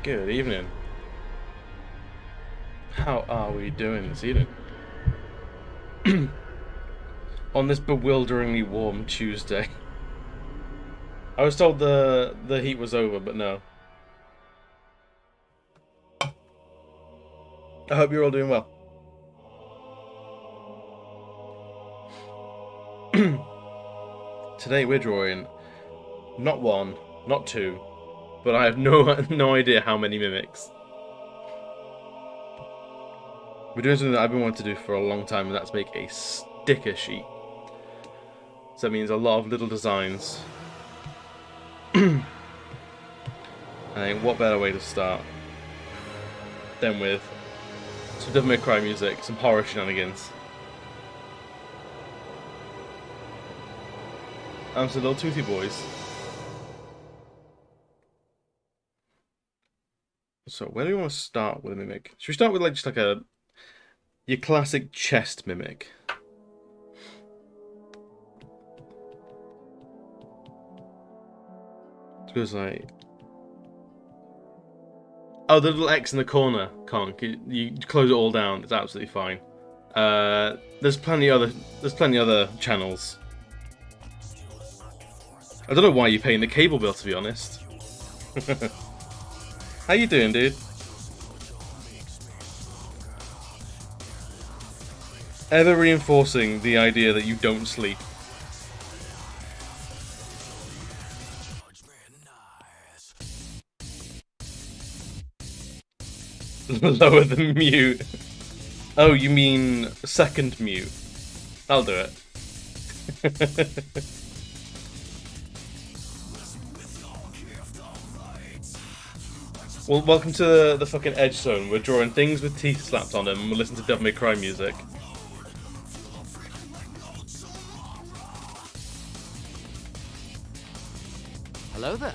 Good evening. How are we doing this evening? On this bewilderingly warm Tuesday. I was told the heat was over, but no. I hope you're all doing well. Today we're drawing not one, not two, but I have no idea how many mimics. We're doing something that I've been wanting to do for a long time, and that's make a sticker sheet. So that means a lot of little designs. I think what better way to start than with some Devil May Cry music, some horror shenanigans. And some little toothy boys. So where do we want to start with a mimic? Should we start with just like your classic chest mimic? It goes like, oh, the little X in the corner, Conk. You close it all down. It's absolutely fine. There's plenty other channels. I don't know why you're paying the cable bill, to be honest. How you doing, dude? Ever reinforcing the idea that you don't sleep. Lower the mute. Oh, you mean second mute? I'll do it. Well, welcome to the fucking Edge Zone. We're drawing things with teeth slapped on them and we'll listen to Devil May Cry music. Hello there.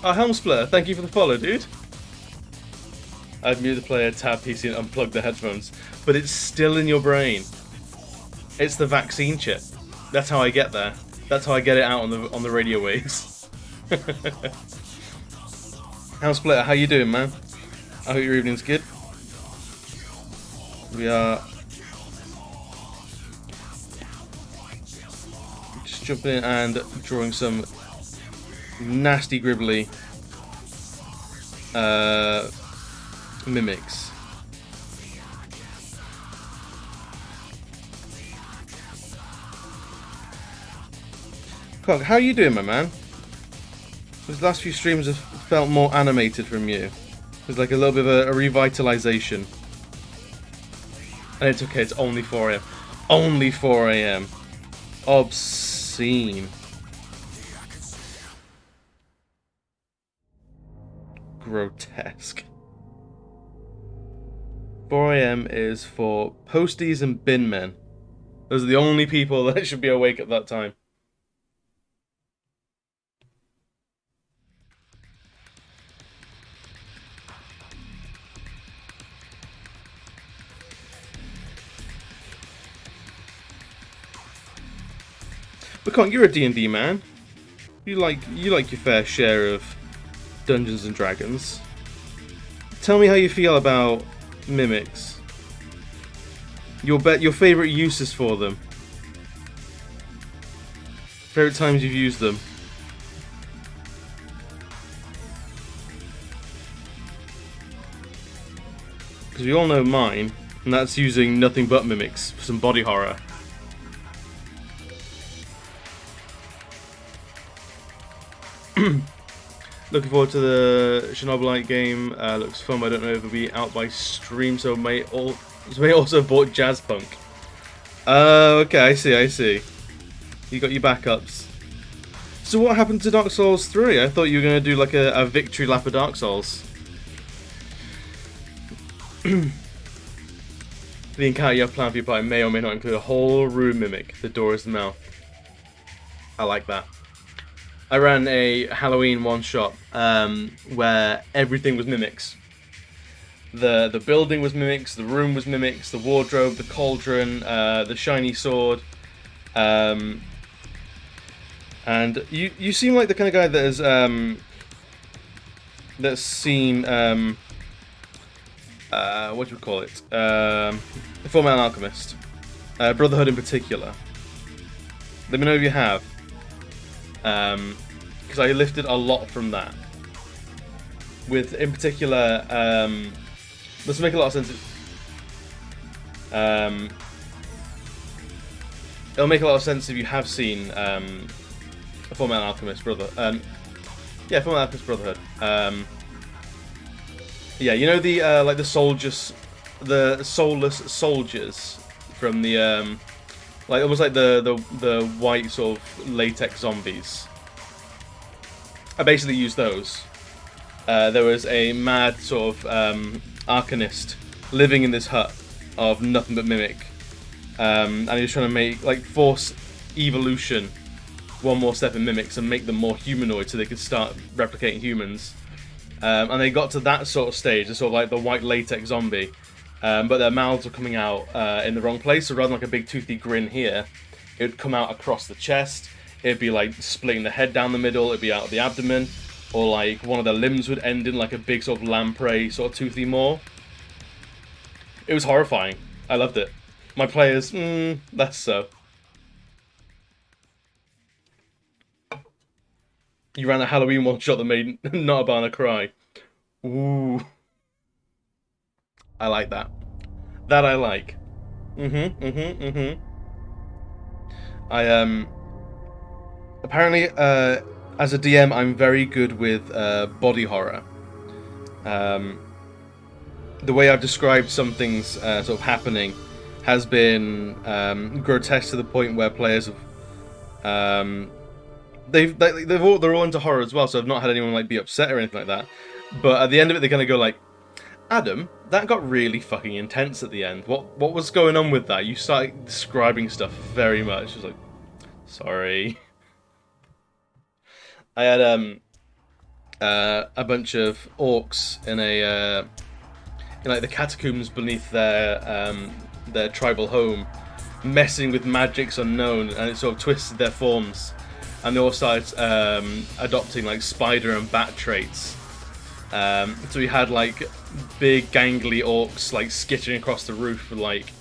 Oh, Helm Splitter, thank you for the follow, dude. I've muted the player, tab PC, and unplugged the headphones, but it's still in your brain. It's the vaccine chip. That's how I get there. That's how I get it out on the radio waves. Helm Splitter, how you doing, man? I hope your evening's good. We are just jumping in and drawing some nasty gribbly mimics. Cock, how you doing, my man? These last few streams have felt more animated from you. There's like a little bit of a revitalization. And it's okay, it's only 4 AM. Only 4 AM. Obscene. Grotesque. 4 AM is for posties and bin men. Those are the only people that should be awake at that time. But Con, you're a D&D man. You like your fair share of Dungeons and Dragons. Tell me how you feel about mimics. Your favorite uses for them. Favorite times you've used them. Because we all know mine, and that's using nothing but mimics for some body horror. Looking forward to the Chernobylite game. Looks fun. I don't know if it'll be out by stream, so may also bought Jazzpunk. Okay, I see. You got your backups. So what happened to Dark Souls 3? I thought you were going to do like a victory lap of Dark Souls. The encounter you have planned for your party may or may not include a whole room mimic. The door is the mouth. I like that. I ran a Halloween one-shot where everything was mimics. The building was mimics, the room was mimics, the wardrobe, the cauldron, the shiny sword. And you seem like the kind of guy that has that's seen what do you call it? Full Metal Alchemist, Brotherhood in particular. Let me know if you have, because I lifted a lot from that. With in particular, this will make a lot of sense. It'll make a lot of sense if you have seen Full Metal Alchemist Brotherhood. Yeah, Full Metal Alchemist Brotherhood. Yeah, you know the like the soldiers, the soulless soldiers from the like almost like the white sort of latex zombies. I basically used those. There was a mad sort of arcanist living in this hut of nothing but mimic, and he was trying to make like force evolution one more step in mimics and make them more humanoid so they could start replicating humans. And they got to that sort of stage, sort of like the white latex zombie, but their mouths were coming out in the wrong place. So rather than like a big toothy grin here, it would come out across the chest. It'd be like splitting the head down the middle. It'd be out of the abdomen, or like one of their limbs would end in like a big sort of lamprey sort of toothy maw. It was horrifying. I loved it. My players, less so. You ran a Halloween one shot that made Notabana cry. Ooh. I like that. That I like. I apparently as a DM I'm very good with body horror. The way I've described some things sort of happening has been grotesque to the point where players have they're all into horror as well, so I've not had anyone like be upset or anything like that. But at the end of it, they're gonna go like, Adam, that got really fucking intense at the end. What was going on with that? You started describing stuff very much. I was like, sorry. I had a bunch of orcs in a in like the catacombs beneath their tribal home, messing with magics unknown, and it sort of twisted their forms. And they all started adopting like spider and bat traits. So we had like big gangly orcs like skittering across the roof with like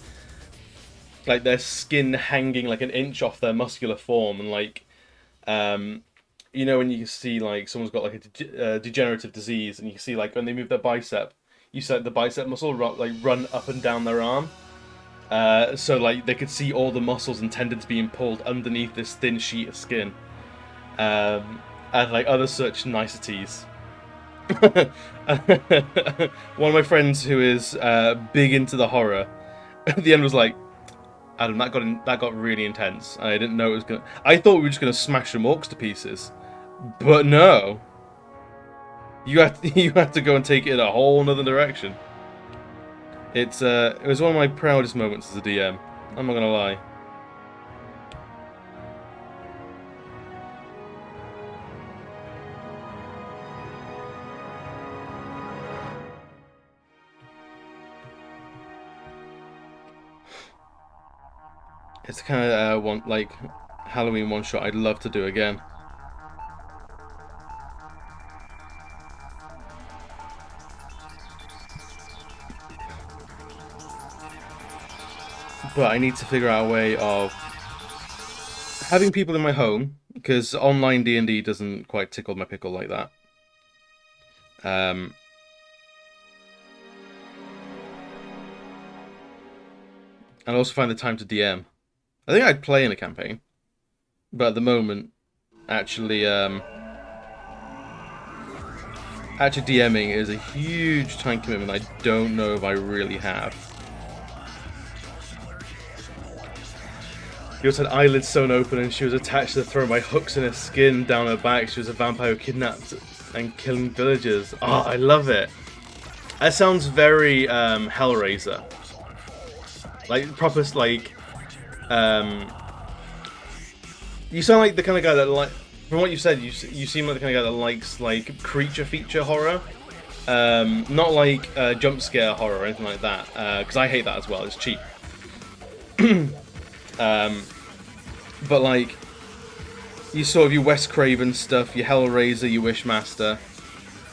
their skin hanging like an inch off their muscular form, and like you know when you see like someone's got like a degenerative disease, and you see like when they move their bicep, you see like, the bicep muscle run up and down their arm. So like they could see all the muscles and tendons being pulled underneath this thin sheet of skin, and like other such niceties. One of my friends who is big into the horror, at the end was like, Adam, that got really intense. I didn't know it was gonna. I thought we were just gonna smash some orcs to pieces, but no. You have to go and take it in a whole nother direction. It was one of my proudest moments as a DM. I'm not gonna lie. It's the kind of like Halloween one shot I'd love to do again. But I need to figure out a way of having people in my home, because online D&D doesn't quite tickle my pickle like that. And also find the time to DM. I think I'd play in a campaign, but at the moment, actually DMing is a huge time commitment I don't know if I really have. You also had eyelids sewn open and she was attached to the throne by hooks in her skin down her back. She was a vampire who kidnapped and killing villagers. Oh, I love it. That sounds very Hellraiser. Like, proper, like, you sound like the kind of guy that, like, from what you said, you seem like the kind of guy that likes, like, creature feature horror. Not like jump scare horror or anything like that, because I hate that as well, it's cheap. But like, you sort of your Wes Craven stuff, your Hellraiser, your Wishmaster,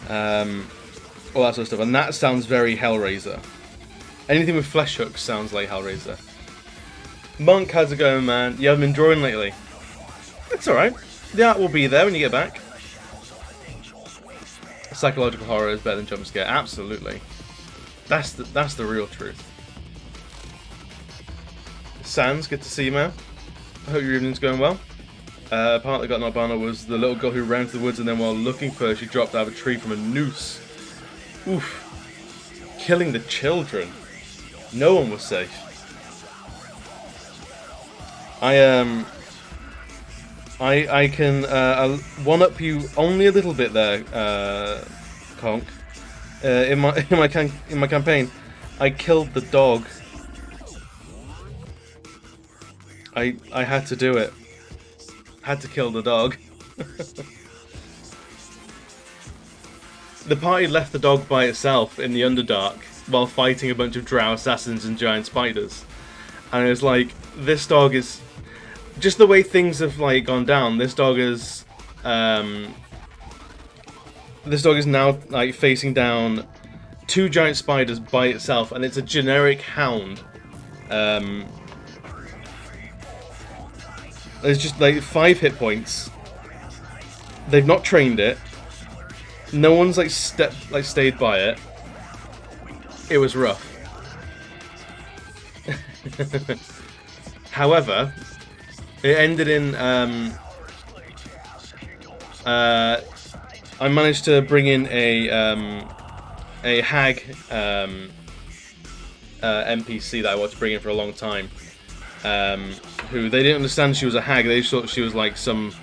all that sort of stuff. And that sounds very Hellraiser. Anything with flesh hooks sounds like Hellraiser. Monk, how's it going, man? You haven't been drawing lately? It's alright. The art will be there when you get back. Psychological horror is better than jump scare. Absolutely. That's the real truth. Sans, good to see you, man. I hope your evening's going well. Part that got knocked down was the little girl who ran to the woods and then while looking for her, she dropped out of a tree from a noose. Oof. Killing the children. No one was safe. I can one-up you only a little bit there, Conk. In my campaign, I killed the dog. I had to do it. Had to kill the dog. The party left the dog by itself in the Underdark while fighting a bunch of drow assassins and giant spiders. And it was like, this dog is... Just the way things have like gone down, this dog is now like facing down 2 giant spiders by itself, and it's a generic hound. There's just like 5 hit points. They've not trained it. No one's like stayed by it. It was rough. However, it ended in I managed to bring in a hag NPC that I wanted to bring in for a long time. Who they didn't understand she was a hag. They just thought she was like some.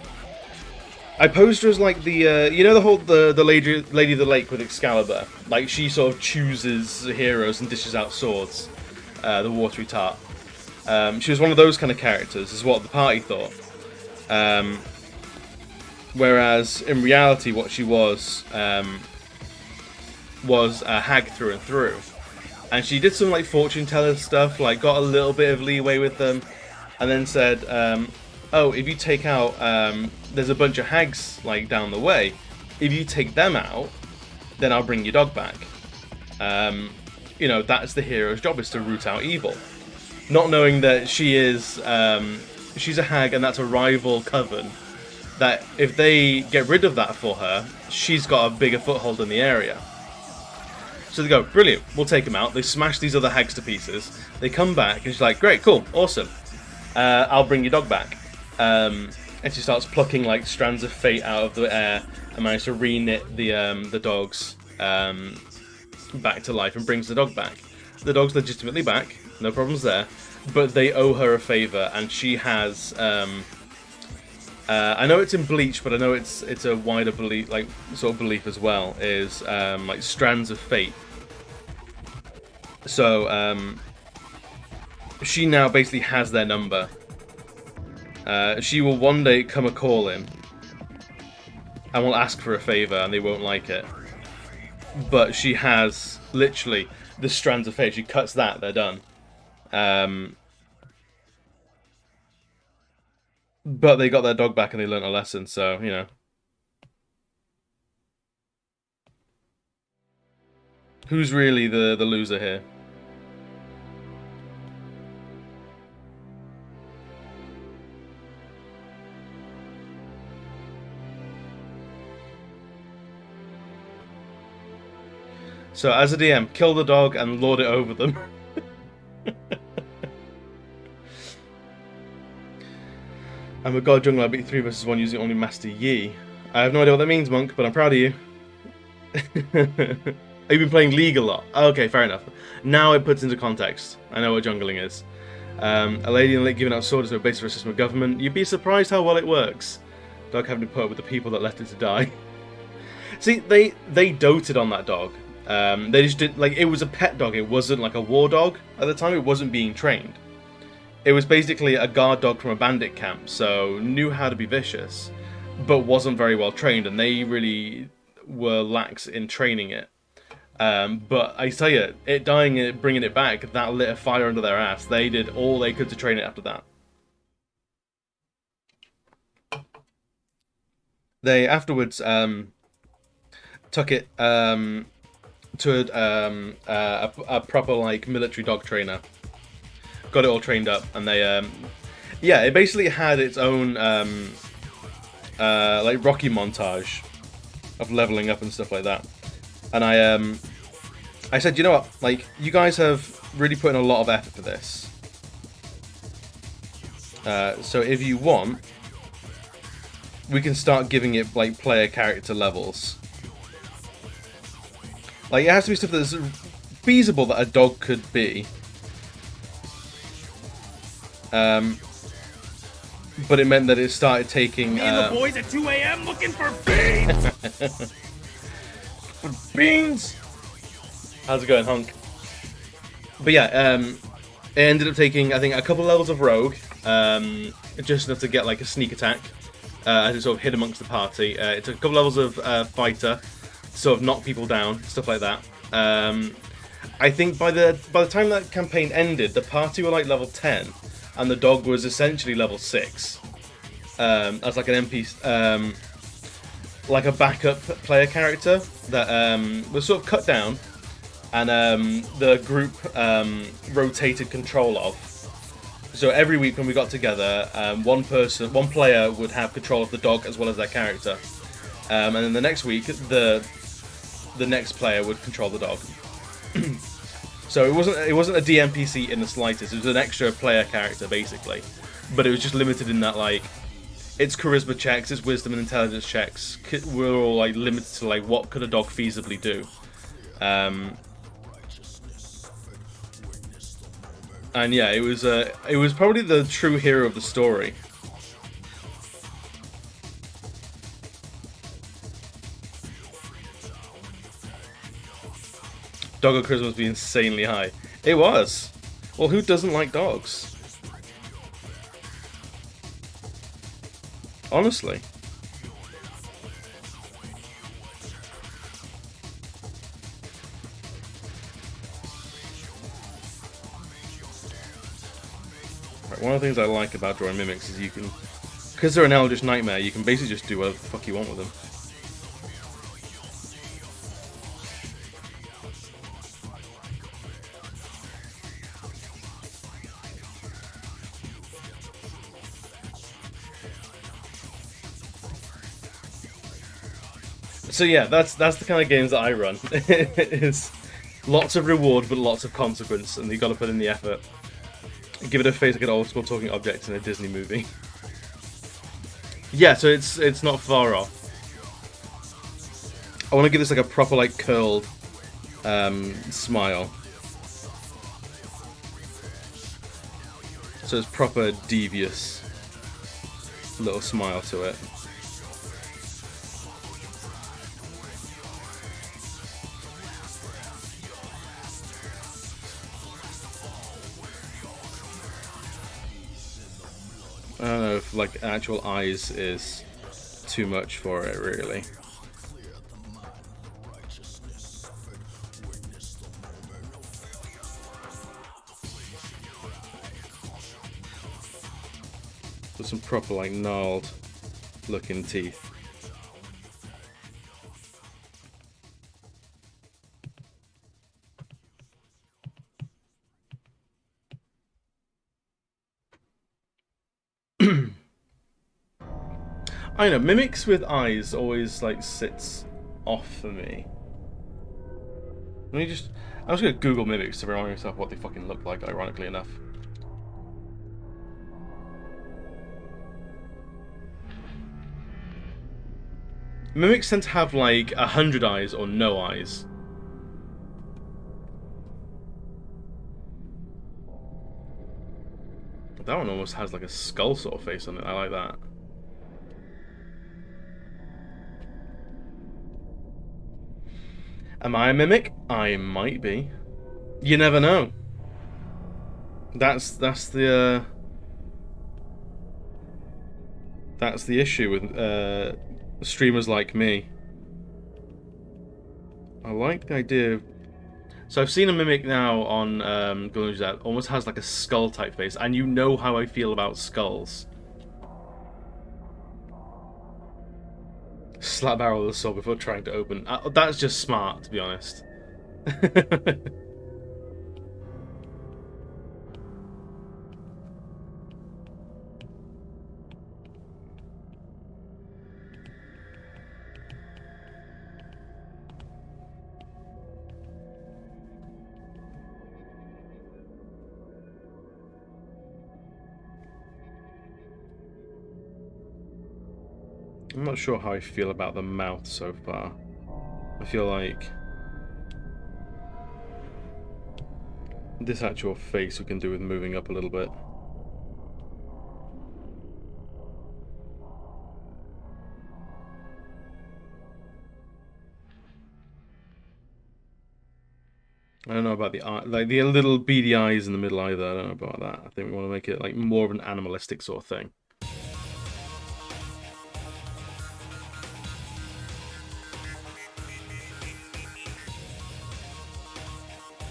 I posed her as like the you know the lady of the lake with Excalibur. Like she sort of chooses heroes and dishes out swords. The watery tart. She was one of those kind of characters, is what the party thought. Whereas in reality, what she was a hag through and through. And she did some like fortune teller stuff, like got a little bit of leeway with them, and then said, "Oh, if you take out, there's a bunch of hags like down the way. If you take them out, then I'll bring your dog back." You know, that's the hero's job, is to root out evil. Not knowing that she is, she's a hag, and that's a rival coven. That if they get rid of that for her, she's got a bigger foothold in the area. So they go, brilliant, we'll take them out. They smash these other hags to pieces. They come back, and she's like, great, cool, awesome. I'll bring your dog back. And she starts plucking like strands of fate out of the air and manages to re-knit the dogs back to life and brings the dog back. The dog's legitimately back, no problems there. But they owe her a favour, and she has. I know it's in Bleach, but I know it's a wider belief, like sort of belief as well. Is like strands of fate. So she now basically has their number. She will one day come a calling and will ask for a favour, and they won't like it. But she has literally the strands of fate. She cuts that, they're done. But they got their dog back and they learnt a lesson, so, you know. Who's really the loser here? So, as a DM, kill the dog and lord it over them. I'm a god jungler, I beat 3 versus 1 using only Master Yi. I have no idea what that means, Monk, but I'm proud of you. Have you been playing League a lot? Okay, fair enough. Now it puts into context. I know what jungling is. A lady in the lake giving out swords to a base for a system of government. You'd be surprised how well it works. Dog having to put up with the people that left it to die. See, they doted on that dog. They just did, like, it was a pet dog. It wasn't like a war dog at the time. It wasn't being trained. It was basically a guard dog from a bandit camp, so knew how to be vicious, but wasn't very well trained, and they really were lax in training it. But I tell you, it dying and bringing it back, that lit a fire under their ass. They did all they could to train it after that. They afterwards, took it to a proper like military dog trainer. Got it all trained up, and they yeah, it basically had its own like Rocky montage of leveling up and stuff like that. And I said, you know what, like, you guys have really put in a lot of effort for this. So if you want, we can start giving it like player character levels. Like, it has to be stuff that's feasible that a dog could be. But it meant that it started taking. Me and the boys at 2 a.m. looking for beans. For beans. How's it going, Hunk? But yeah, it ended up taking, I think, a couple levels of rogue, just enough to get like a sneak attack, as it sort of hid amongst the party. It took a couple levels of fighter, to sort of knock people down, stuff like that. I think by the time that campaign ended, the party were like level 10, and the dog was essentially level 6, as like an NPC, like a backup player character that was sort of cut down, and the group rotated control of. So every week when we got together, one player would have control of the dog as well as their character, and then the next week the next player would control the dog. So it wasn't a DMPC in the slightest. It was an extra player character basically, but it was just limited in that like its charisma checks, its wisdom and intelligence checks were all like limited to like what could a dog feasibly do. And yeah, it was probably the true hero of the story. Doggo charisma must be insanely high. It was. Well, who doesn't like dogs? Honestly. Right, one of the things I like about drawing mimics is you can, because they're an Eldritch Nightmare, you can basically just do whatever the fuck you want with them. So yeah, that's the kind of games that I run. It's lots of reward but lots of consequence, and you got to put in the effort. Give it a face like an old school talking object in a Disney movie. Yeah, so it's not far off. I want to give this like a proper like curled smile. So it's proper devious little smile to it. I don't know if like actual eyes is too much for it, really. With some proper like gnarled looking teeth. I know, mimics with eyes always like sits off for me. I'm just gonna Google mimics to remind myself what they fucking look like, ironically enough. Mimics tend to have like 100 eyes or no eyes. That one almost has like a skull sort of face on it. I like that. Am I a mimic? I might be. You never know. That's the issue with streamers like me. I like the idea of... So I've seen a mimic now on Gunners that almost has like a skull type face, and you know how I feel about skulls. slap barrel of the sword before trying to open. That's just smart, to be honest. I'm not sure how I feel about the mouth so far. I feel like this actual face we can do with moving up a little bit. I don't know about the eye, like the little beady eyes in the middle either. I don't know about that. I think we want to make it like more of an animalistic sort of thing.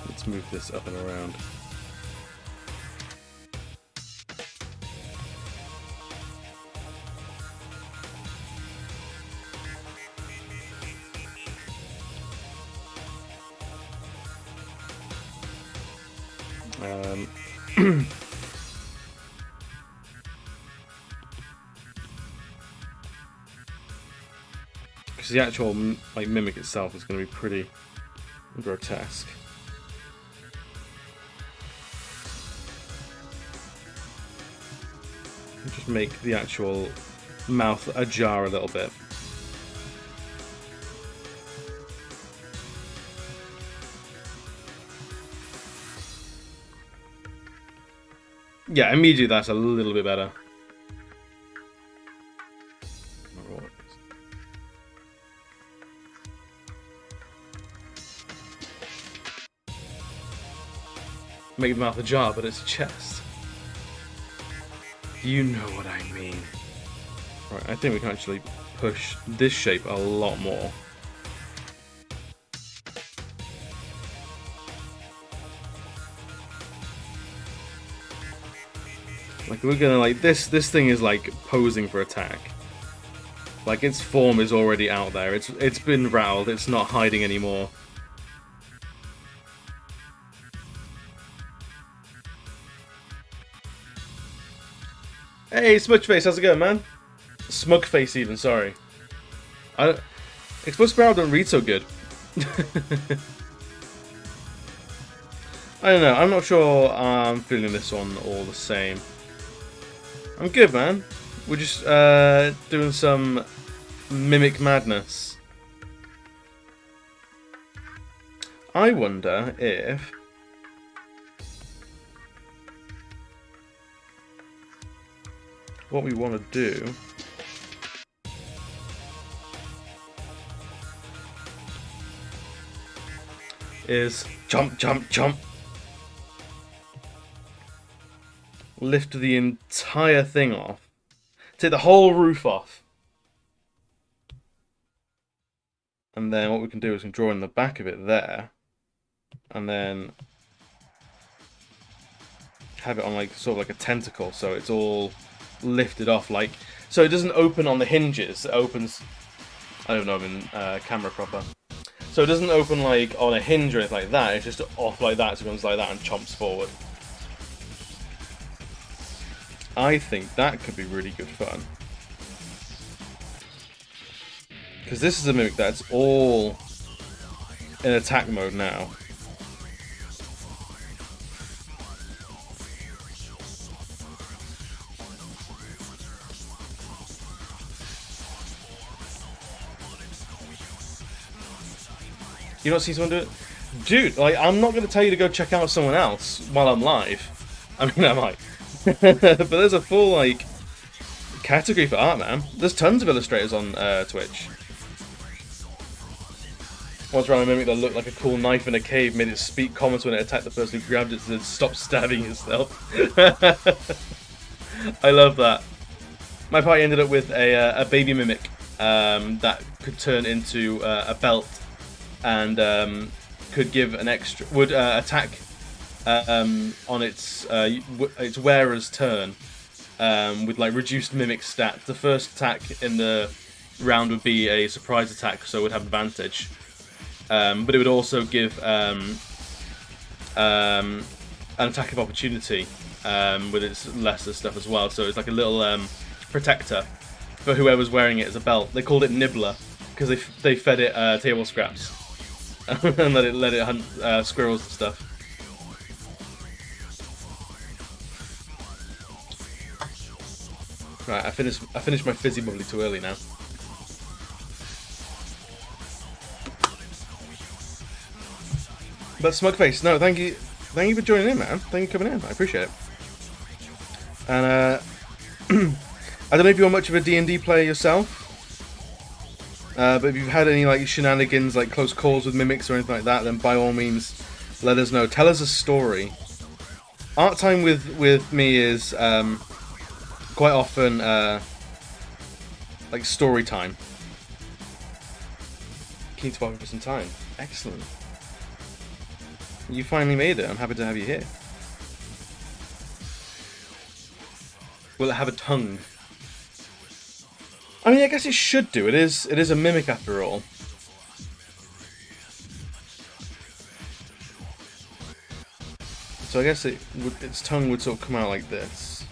Let's move this up and around. Because the actual like mimic itself is going to be pretty grotesque. Just make the actual mouth ajar a little bit. Yeah, immediately that's a little bit better. Make the mouth ajar, but it's a chest. You know what I mean. Right, I think we can actually push this shape a lot more. Like we're gonna like this thing is like posing for attack. Like its form is already out there. It's been rattled, it's not hiding anymore. Hey, Smudgeface, how's it going, man? Smugface, even, sorry. Explosive Barrel don't read so good. I don't know, I'm not sure I'm feeling this one all the same. I'm good, man. We're just doing some mimic madness. I wonder if... what we want to do is jump, jump, jump. Lift the entire thing off. Take the whole roof off. And then what we can do is we can draw in the back of it there. And then have it on like sort of like a tentacle, so it's all lifted off, like so it doesn't open on the hinges. It opens, I don't know, I'm in camera proper, so it doesn't open like on a hinge or anything like that. It's just off like that, so it goes like that and chomps forward. I think that could be really good fun, because this is a mimic that's all in attack mode now. You don't see someone do it? Dude, like, I'm not going to tell you to go check out someone else while I'm live. I mean, I might. But there's a full, like, category for art, man. There's tons of illustrators on Twitch. Once around a mimic that looked like a cool knife in a cave made it speak comments when it attacked the person who grabbed it to stop stabbing itself. I love that. My party ended up with a baby mimic that could turn into a belt. And could give an extra, would attack on its wearer's turn with like reduced mimic stats. The first attack in the round would be a surprise attack, so it would have advantage. But it would also give an attack of opportunity with its lesser stuff as well. So it's like a little protector for whoever's wearing it as a belt. They called it Nibbler because they fed it table scraps and let it hunt squirrels and stuff. Right, I finished my fizzy bubbly too early now. But Smugface, no, thank you for joining in, man. Thank you for coming in. I appreciate it. And I don't know if you're much of a D&D player yourself, but if you've had any like shenanigans, like close calls with mimics or anything like that, then by all means, let us know. Tell us a story. Art time with me is quite often like story time. Keen to bother for some time. Excellent. You finally made it. I'm happy to have you here. Will it have a tongue? I mean, I guess it should do. It is a mimic after all. So I guess its tongue would sort of come out like this.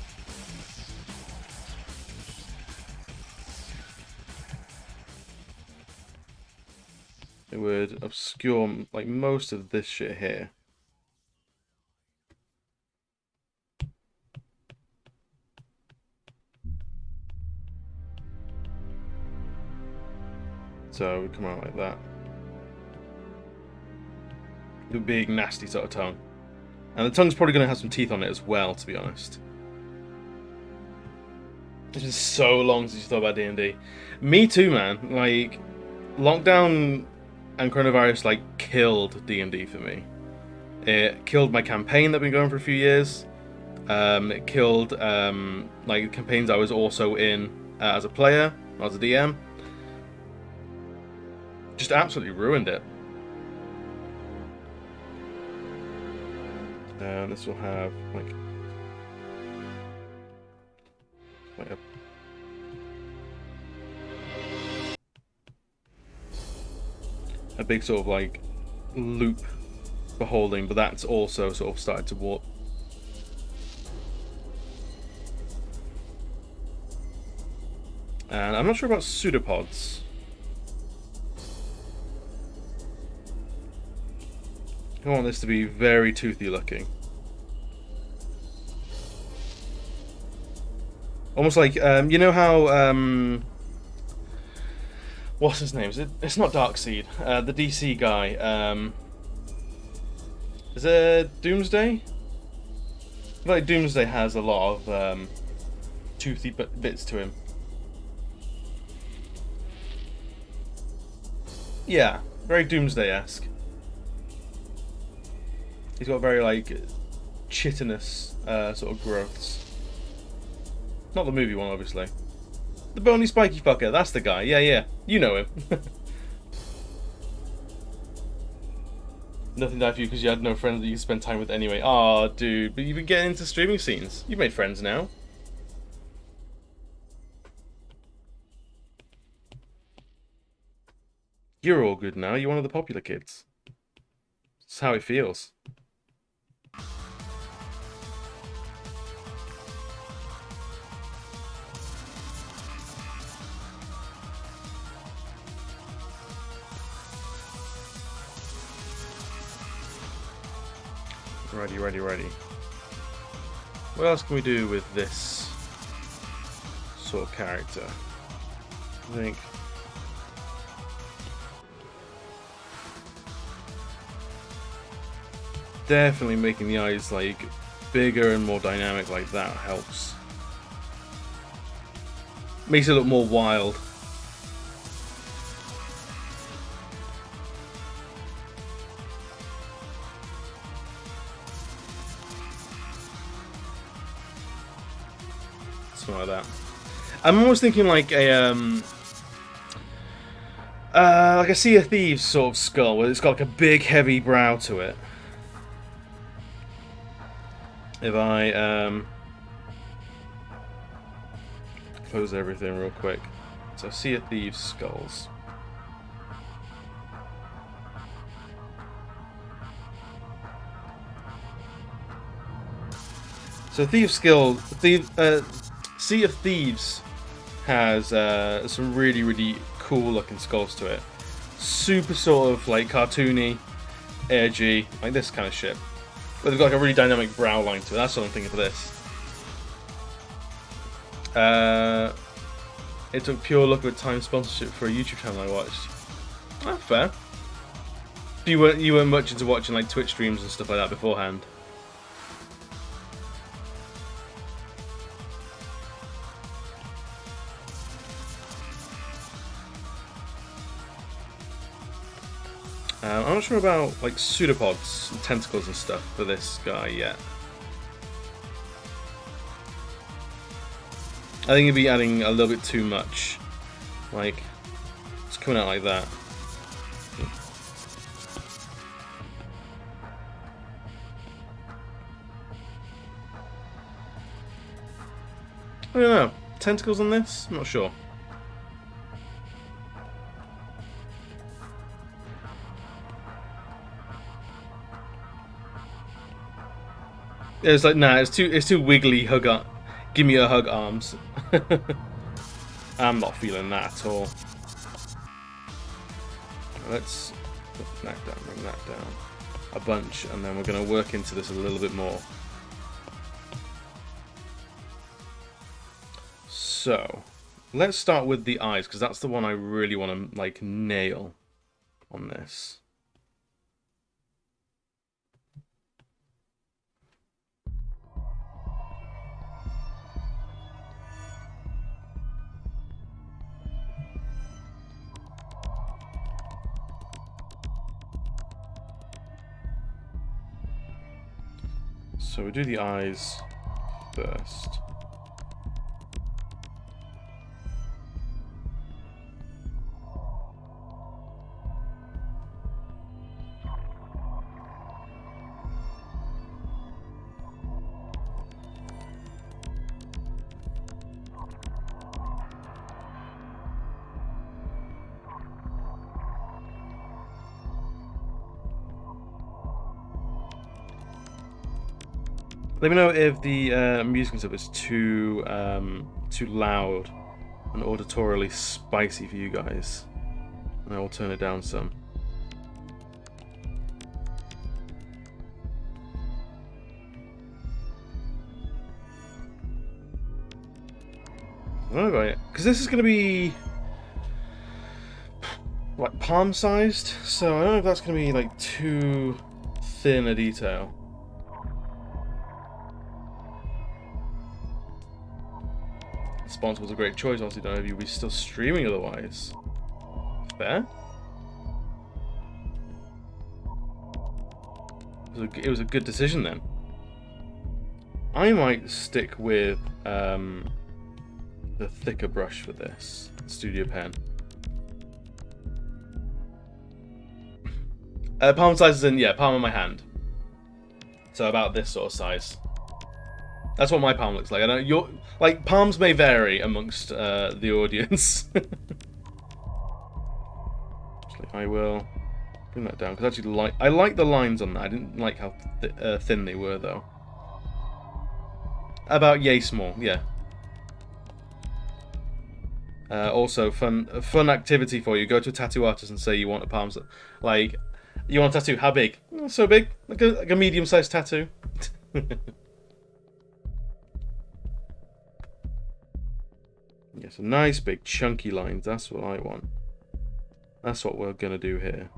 It would obscure like most of this shit here. So it would come out like that. The big, nasty sort of tongue. And the tongue's probably going to have some teeth on it as well, to be honest. It's been so long since you thought about D&D. Me too, man. Like, lockdown and coronavirus, like, killed D&D for me. It killed my campaign that I've been going for a few years. It killed, like, campaigns I was also in as a player, as a DM. Just absolutely ruined it. This will have like a big sort of like loop for holding, but that's also sort of started to warp. And I'm not sure about pseudopods. I want this to be very toothy looking. Almost like, you know how, what's his name? It's not Darkseid, the DC guy. Is it Doomsday? I feel like Doomsday has a lot of toothy bits to him. Yeah, very Doomsday-esque. He's got very, like, chitinous sort of growths. Not the movie one, obviously. The bony spiky fucker, that's the guy. Yeah. You know him. Nothing died for you because you had no friends that you spend time with anyway. Aw, dude, but you've been getting into streaming scenes. You've made friends now. You're all good now. You're one of the popular kids. That's how it feels. Ready. What else can we do with this sort of character? I think definitely making the eyes like bigger and more dynamic like that helps. Makes it look more wild. Something like that. I'm almost thinking like a Sea of Thieves sort of skull where it's got like a big heavy brow to it. If I close everything real quick. So Sea of Thieves skulls. So Sea of Thieves has some really, really cool looking skulls to it. Super sort of like cartoony, edgy, like this kind of shit. But they've got like a really dynamic brow line to it. That's what I'm thinking for this. It took pure luck of a time sponsorship for a YouTube channel I watched. Ah, fair. You weren't much into watching like Twitch streams and stuff like that beforehand. I'm not sure about like pseudopods and tentacles and stuff for this guy yet. I think he'd be adding a little bit too much. Like, it's coming out like that. I don't know. Tentacles on this? I'm not sure. It's like, nah, it's too wiggly hug up. Give me a hug arms. I'm not feeling that at all. Let's put that down, bring that down a bunch, and then we're going to work into this a little bit more. So, let's start with the eyes, because that's the one I really want to like nail on this. So we do the eyes first. Let me know if the music and stuff is too loud and auditorily spicy for you guys, and I will turn it down some. I don't know about it, because this is going to be like palm-sized, so I don't know if that's going to be like too thin a detail. Sponsor was a great choice. Obviously, don't know if you'll be still streaming otherwise. Fair. It was a good decision then. I might stick with the thicker brush for this studio pen. Palm size is in, yeah, palm of my hand. So about this sort of size. That's what my palm looks like. I know your like palms may vary amongst the audience. I will bring that down because actually I like the lines on that. I didn't like how thin they were though. About yay small, yeah. Also, fun activity for you. Go to a tattoo artist and say you want a palm. Like, you want a tattoo? How big? Not so big, like a medium-sized tattoo. Yeah, so nice big chunky lines, that's what I want. That's what we're gonna do here.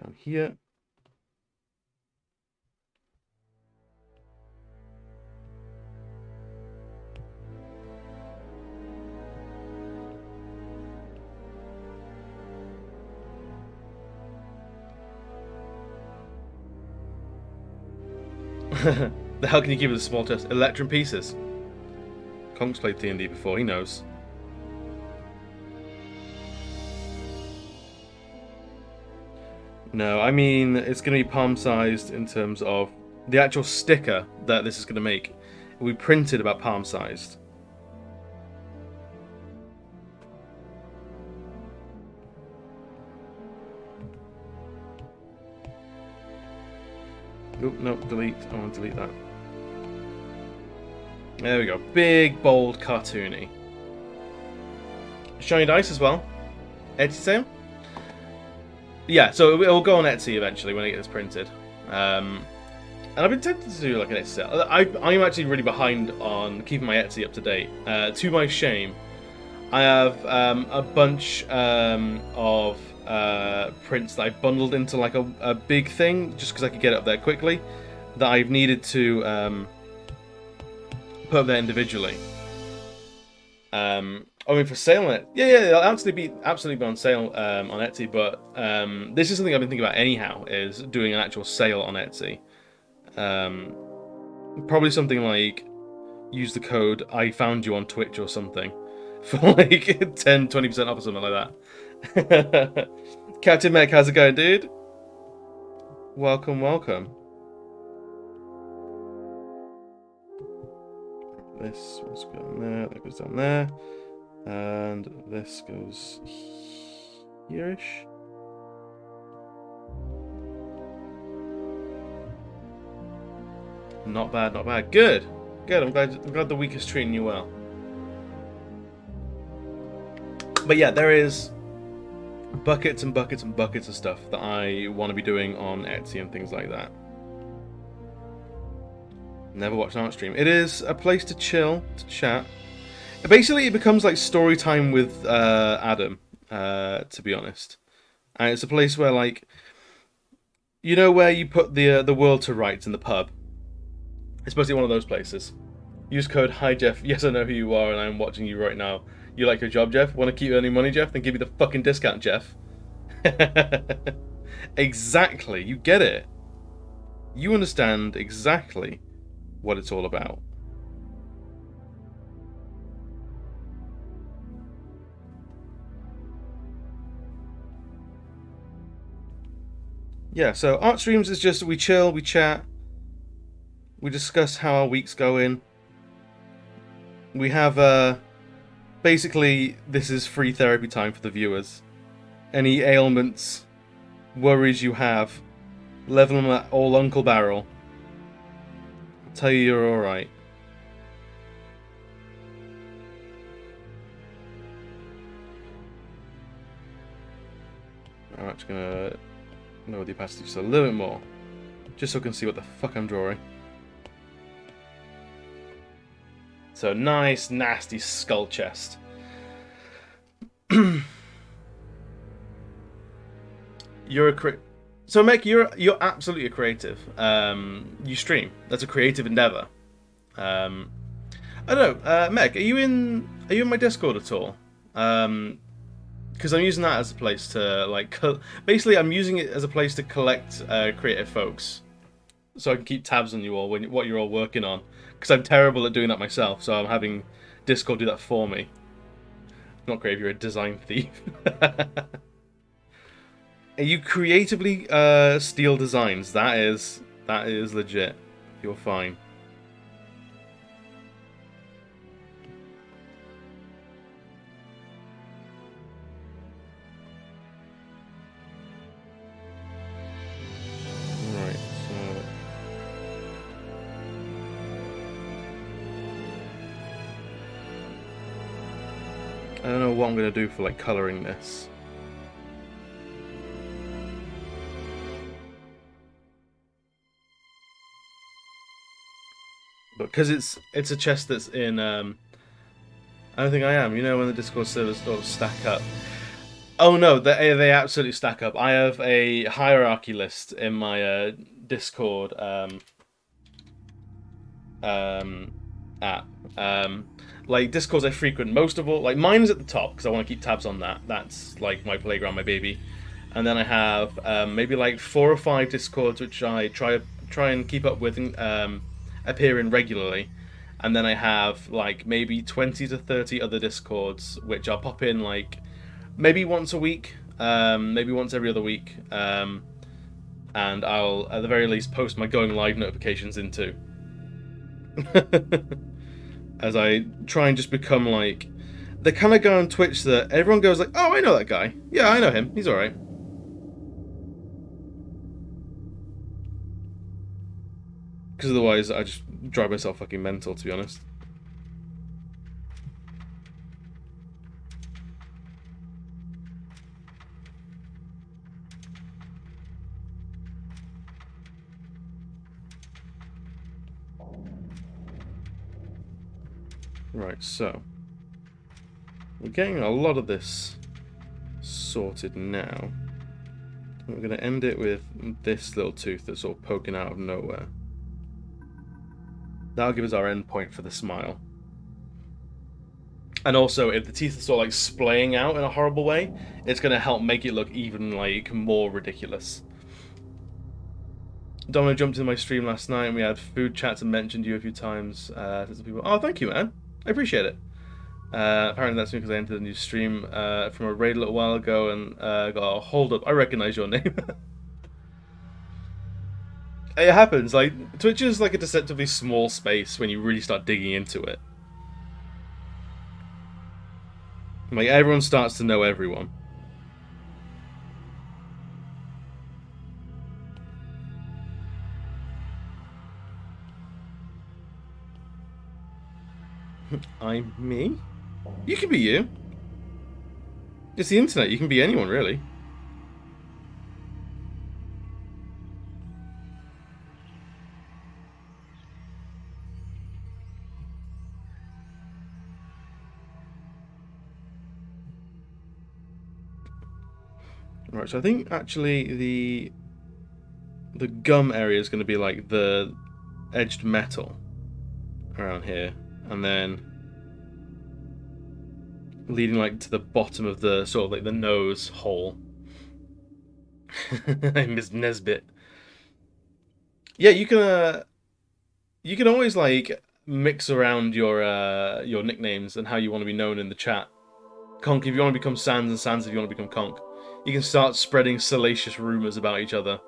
Down here. The hell can you keep it a small test? Electrum pieces. Conk's played D&D before, he knows. No, I mean it's going to be palm-sized in terms of the actual sticker that this is going to make. We printed about palm-sized. Oh, no, delete. I want to delete that. There we go. Big, bold, cartoony. *SKETCHY DAYS as well. Etsy sale? Yeah, so it'll go on Etsy eventually when it gets printed. And I've been tempted to do like an Etsy sale. I'm actually really behind on keeping my Etsy up to date. To my shame, I have a bunch of prints that I bundled into like a big thing just because I could get it up there quickly that I've needed to put up there individually. I mean, for sale on it, yeah, they'll absolutely be on sale on Etsy. But this is something I've been thinking about anyhow, is doing an actual sale on Etsy. Probably something like use the code I found you on Twitch or something for like 10-20% off or something like that. Captain Mech, how's it going, dude? Welcome. This one's going there, that goes down there, and this goes here-ish. Not bad. Good. I'm glad the week is treating you well. But yeah, there is buckets and buckets and buckets of stuff that I want to be doing on Etsy and things like that. Never watched an art stream. It is a place to chill, to chat. Basically, it becomes like story time with Adam, to be honest. And it's a place where, like, you know where you put the world to rights in the pub? It's supposed to be one of those places. Use code HiJeff. Yes, I know who you are, and I'm watching you right now. You like your job, Jeff? Want to keep earning money, Jeff? Then give me the fucking discount, Jeff. Exactly. You get it. You understand exactly what it's all about. Yeah, so art streams is just we chill, we chat, we discuss how our week's going. We have basically this is free therapy time for the viewers. Any ailments, worries you have, level them at all Uncle Barrel. I'll tell you you're alright. I'm actually gonna lower the opacity just a little bit more, just so I can see what the fuck I'm drawing. So nice, nasty skull chest. So Mech, you're absolutely a creative. You stream. That's a creative endeavor. I don't know, Mech, are you in my Discord at all? Because I'm using that as a place to like basically I'm using it as a place to collect creative folks, so I can keep tabs on you all when what you're all working on. Because I'm terrible at doing that myself, so I'm having Discord do that for me. Not great if you're a design thief. You creatively steal designs. That is legit. You're fine. Right, so I don't know what I'm gonna do for like coloring this. But because it's a chest that's in I don't think I am. You know when the Discord servers sort of stack up. Oh no, they absolutely stack up. I have a hierarchy list in my Discord app. Like Discords I frequent most of all. Like mine is at the top because I want to keep tabs on that. That's like my playground, my baby. And then I have maybe like 4 or 5 Discords which I try and keep up with and appear in regularly. And then I have like maybe 20 to 30 other Discords which I'll pop in like maybe once a week, maybe once every other week. and I'll, at the very least, post my going live notifications into. As I try and just become like the kind of guy on Twitch that everyone goes like, oh, I know that guy. Yeah, I know him. He's alright. Because otherwise I just drive myself fucking mental, to be honest. Right, so we're getting a lot of this sorted now. We're going to end it with this little tooth that's sort of poking out of nowhere. That'll give us our end point for the smile. And also, if the teeth are sort of like splaying out in a horrible way, it's going to help make it look even like more ridiculous. Domino jumped into my stream last night and we had food chats and mentioned you a few times. People, oh, thank you, man. I appreciate it. Apparently that's because I entered a new stream from a raid a little while ago and got, hold up, I recognize your name. It happens. Like, Twitch is like a deceptively small space when you really start digging into it. Like, everyone starts to know everyone. I'm me? You can be you. It's the internet, you can be anyone, really. Right, so I think actually the gum area is going to be like the edged metal around here, and then leading like to the bottom of the sort of like the nose hole. Miss Nesbit. Yeah, you can always like mix around your nicknames and how you want to be known in the chat. Conk if you want to become Sans, and Sans if you want to become Conk. You can start spreading salacious rumors about each other.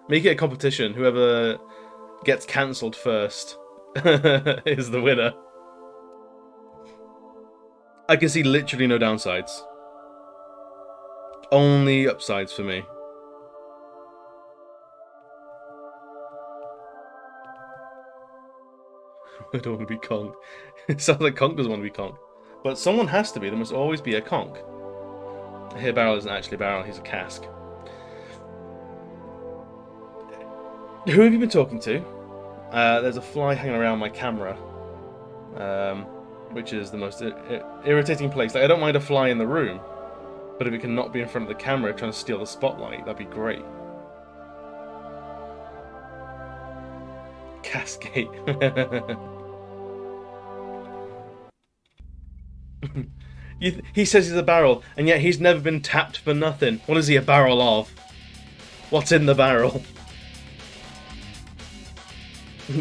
Make it a competition. Whoever gets cancelled first is the winner. I can see literally no downsides. Only upsides for me. I don't want to be Conk. It sounds like Conk doesn't want to be Conk. But someone has to be. There must always be a Conk. Here, Barrel isn't actually Barrel. He's a cask. Who have you been talking to? There's a fly hanging around my camera. Which is the most irritating place. Like, I don't mind a fly in the room. But if it can not be in front of the camera trying to steal the spotlight, that'd be great. Cascade. He says he's a barrel, and yet he's never been tapped for nothing. What is he a barrel of? What's in the barrel?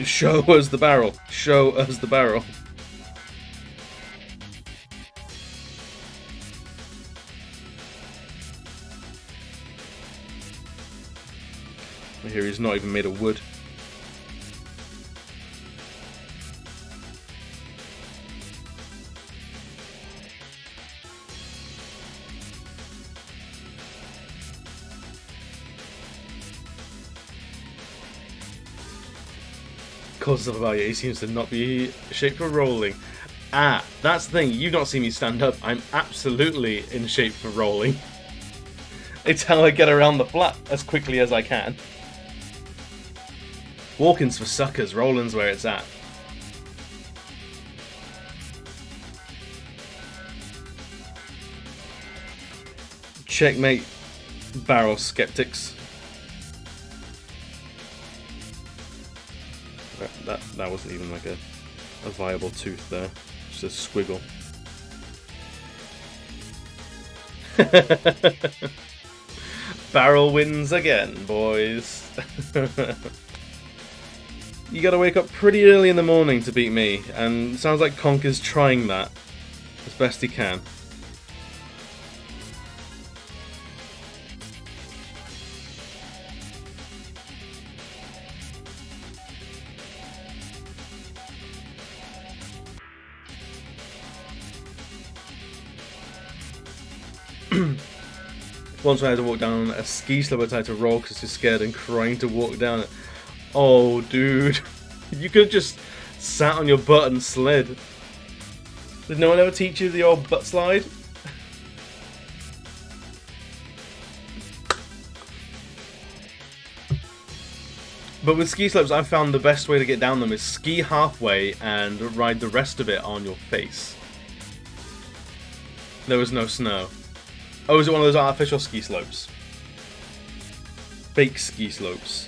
Show us the barrel. Show us the barrel. I hear he's not even made of wood. Cause stuff about it, he seems to not be shaped for rolling. Ah, that's the thing, you've not seen me stand up. I'm absolutely in shape for rolling. It's how I get around the flat as quickly as I can. Walking's for suckers, rolling's where it's at. Checkmate, barrel skeptics. That wasn't even like a viable tooth there. Just a squiggle. Barrel wins again, boys. You gotta wake up pretty early in the morning to beat me, and it sounds like Conk is trying that as best he can. Once I had to walk down a ski slope, I tried to roll because I was scared and crying to walk down it. Oh, dude. You could have just sat on your butt and slid. Did no one ever teach you the old butt slide? But with ski slopes, I've found the best way to get down them is ski halfway and ride the rest of it on your face. There was no snow. Oh, is it one of those artificial ski slopes? Fake ski slopes.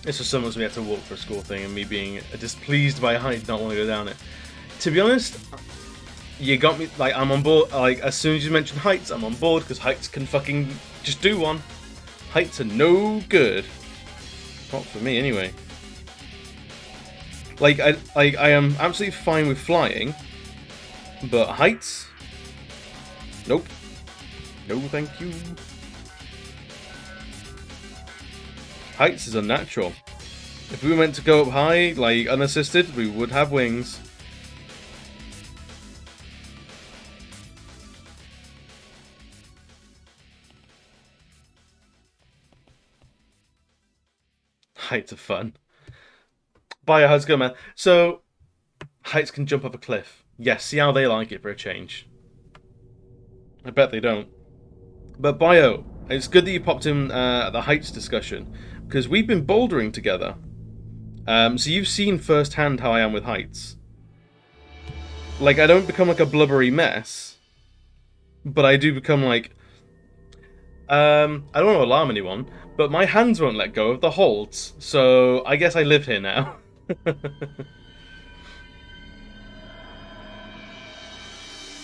This was someone we had to walk for a school thing, and me being displeased by height, not want to go down it. To be honest, you got me. Like, I'm on board. Like, as soon as you mention heights, I'm on board because heights can fucking just do one. Heights are no good. Not for me, anyway. Like, I am absolutely fine with flying, but heights, nope. No, thank you. Heights is unnatural. If we were meant to go up high, like unassisted, we would have wings. Heights are fun. Bye, how's it going, man? So, heights can jump up a cliff. Yes, see how they like it for a change. I bet they don't. But Bio, it's good that you popped in the heights discussion, because we've been bouldering together. So you've seen firsthand how I am with heights. Like, I don't become like a blubbery mess, but I do become like... I don't want to alarm anyone, but my hands won't let go of the holds, so I guess I live here now.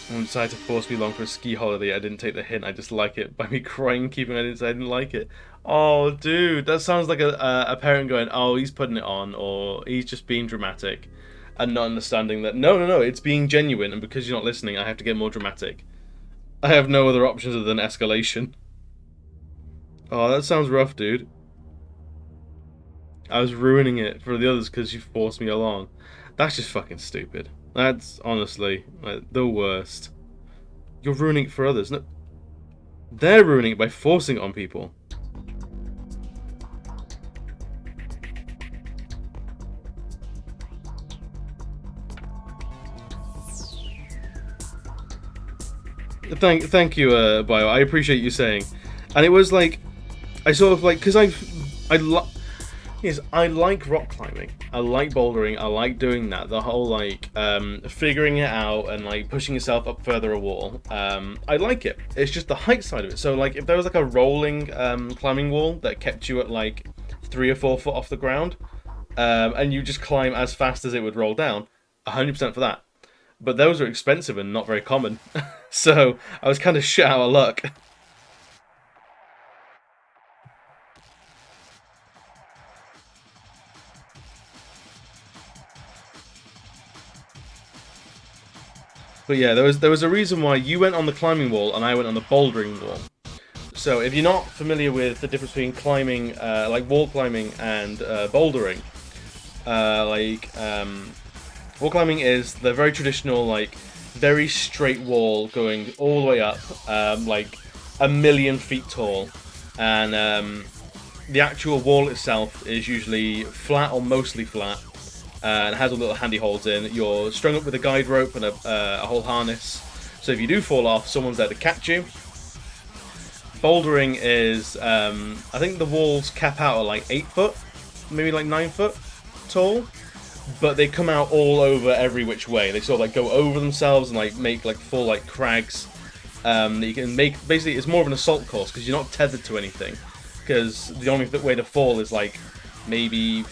Someone decided to force me along for a ski holiday. I didn't take the hint. I just like it. By me crying, keeping I didn't like it. Oh, dude, that sounds like a parent going, "Oh, he's putting it on," or "He's just being dramatic," and not understanding that no, it's being genuine. And because you're not listening, I have to get more dramatic. I have no other options other than escalation. Oh, that sounds rough, dude. I was ruining it for the others because you forced me along. That's just fucking stupid. That's honestly like, the worst. You're ruining it for others. No, they're ruining it by forcing it on people. Thank you, Bio. I appreciate you saying. And it was like, I sort of like, because I like rock climbing. I like bouldering. I like doing that. The whole like figuring it out and like pushing yourself up further a wall. I like it. It's just the height side of it. So like if there was like a rolling climbing wall that kept you at like 3 or 4 foot off the ground, and you just climb as fast as it would roll down, 100% for that. But those are expensive and not very common. So I was kind of shit out of luck. But yeah, there was a reason why you went on the climbing wall and I went on the bouldering wall. So if you're not familiar with the difference between climbing, like wall climbing and bouldering, wall climbing is the very traditional, like very straight wall going all the way up, like 1,000,000 feet tall, and the actual wall itself is usually flat or mostly flat. And it has a little handy holds in. You're strung up with a guide rope and a whole harness. So if you do fall off, someone's there to catch you. Bouldering is, I think the walls cap out at like 8 foot, maybe like 9 foot tall. But they come out all over every which way. They sort of like go over themselves and like make like full like crags. That you can make, basically it's more of an assault course because you're not tethered to anything. Because the only way to fall is like maybe...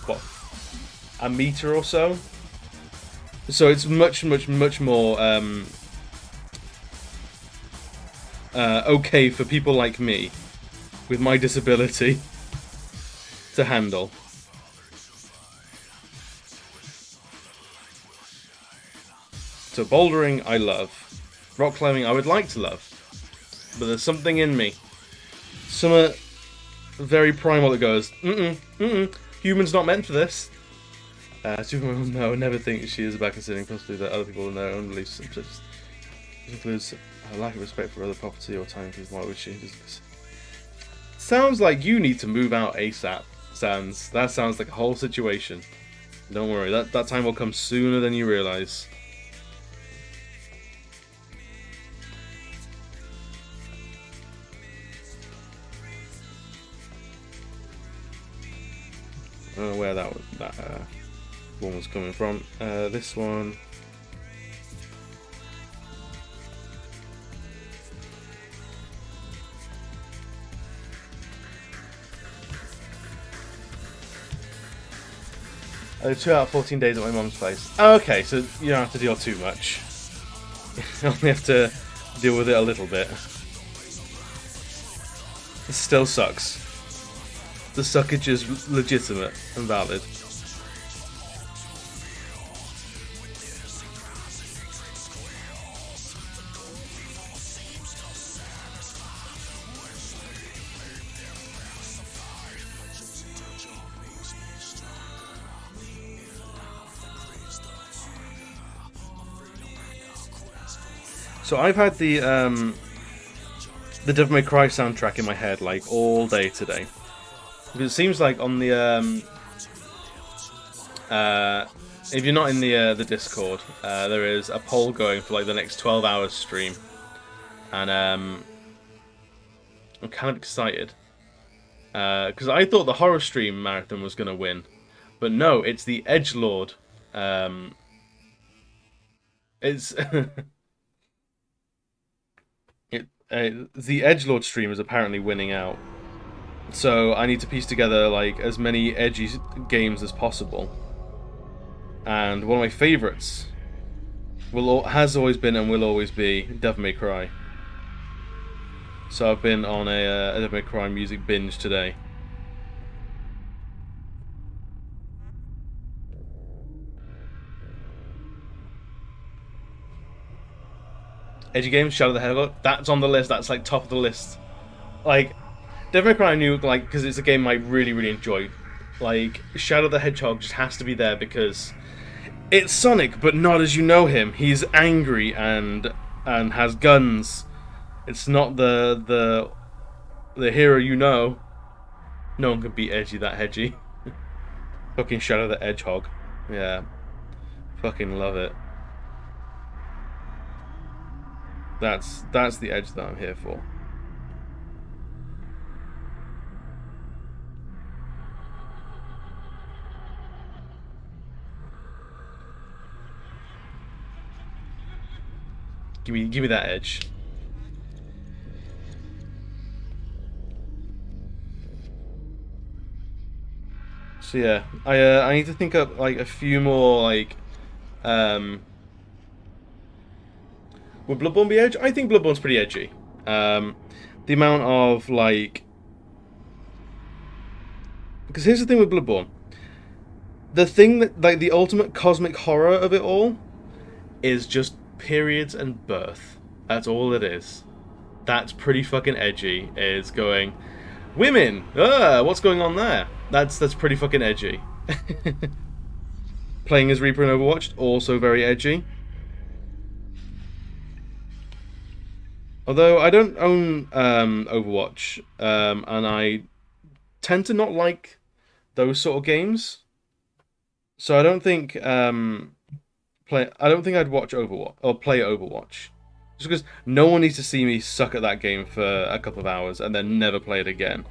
what? A meter or so. So it's much more okay for people like me with my disability to handle. So bouldering, I love. Rock climbing, I would like to love. But there's something in me. Some very primal that goes, human's not meant for this. Superman will never think she is about considering possibly that other people in their own beliefs. This includes a lack of respect for other property or time, because why would she? Sounds like you need to move out ASAP, Sans. That sounds like a whole situation. Don't worry, that time will come sooner than you realise. I don't know where that one was coming from. This one. Oh, 2 out of 14 days at my mum's place. Okay, so you don't have to deal too much. You only have to deal with it a little bit. It still sucks. The suckage is legitimate and valid. So I've had the Devil May Cry soundtrack in my head like all day today. Because it seems like on the if you're not in the Discord, there is a poll going for like the next 12 hours stream, and I'm kind of excited because I thought the horror stream marathon was gonna win, but no, it's the Edgelord. It's the Edgelord stream is apparently winning out. So I need to piece together like as many edgy games as possible. And one of my favourites has always been and will always be Devil May Cry. So I've been on a Devil May Cry music binge today. Edgy games, Shadow the Hedgehog, that's on the list. That's like top of the list. Like Devil May Cry I knew, like, because it's a game I really enjoy. Like, Shadow the Hedgehog just has to be there because it's Sonic, but not as you know him. He's angry and has guns. It's not the hero you know. No one can beat Edgy that Hedgy. Fucking Shadow the Hedgehog. Yeah. Fucking love it. That's the edge that I'm here for. Give me that edge. So yeah, I need to think up like a few more like would Bloodborne be edgy? I think Bloodborne's pretty edgy. The amount of like, because here's the thing with Bloodborne. The thing that like the ultimate cosmic horror of it all is just periods and birth. That's all it is. That's pretty fucking edgy. Is going, women. What's going on there? That's pretty fucking edgy. Playing as Reaper in Overwatch, also very edgy. Although I don't own Overwatch, and I tend to not like those sort of games, so I don't think I don't think I'd watch Overwatch or play Overwatch, just because no one needs to see me suck at that game for a couple of hours and then never play it again.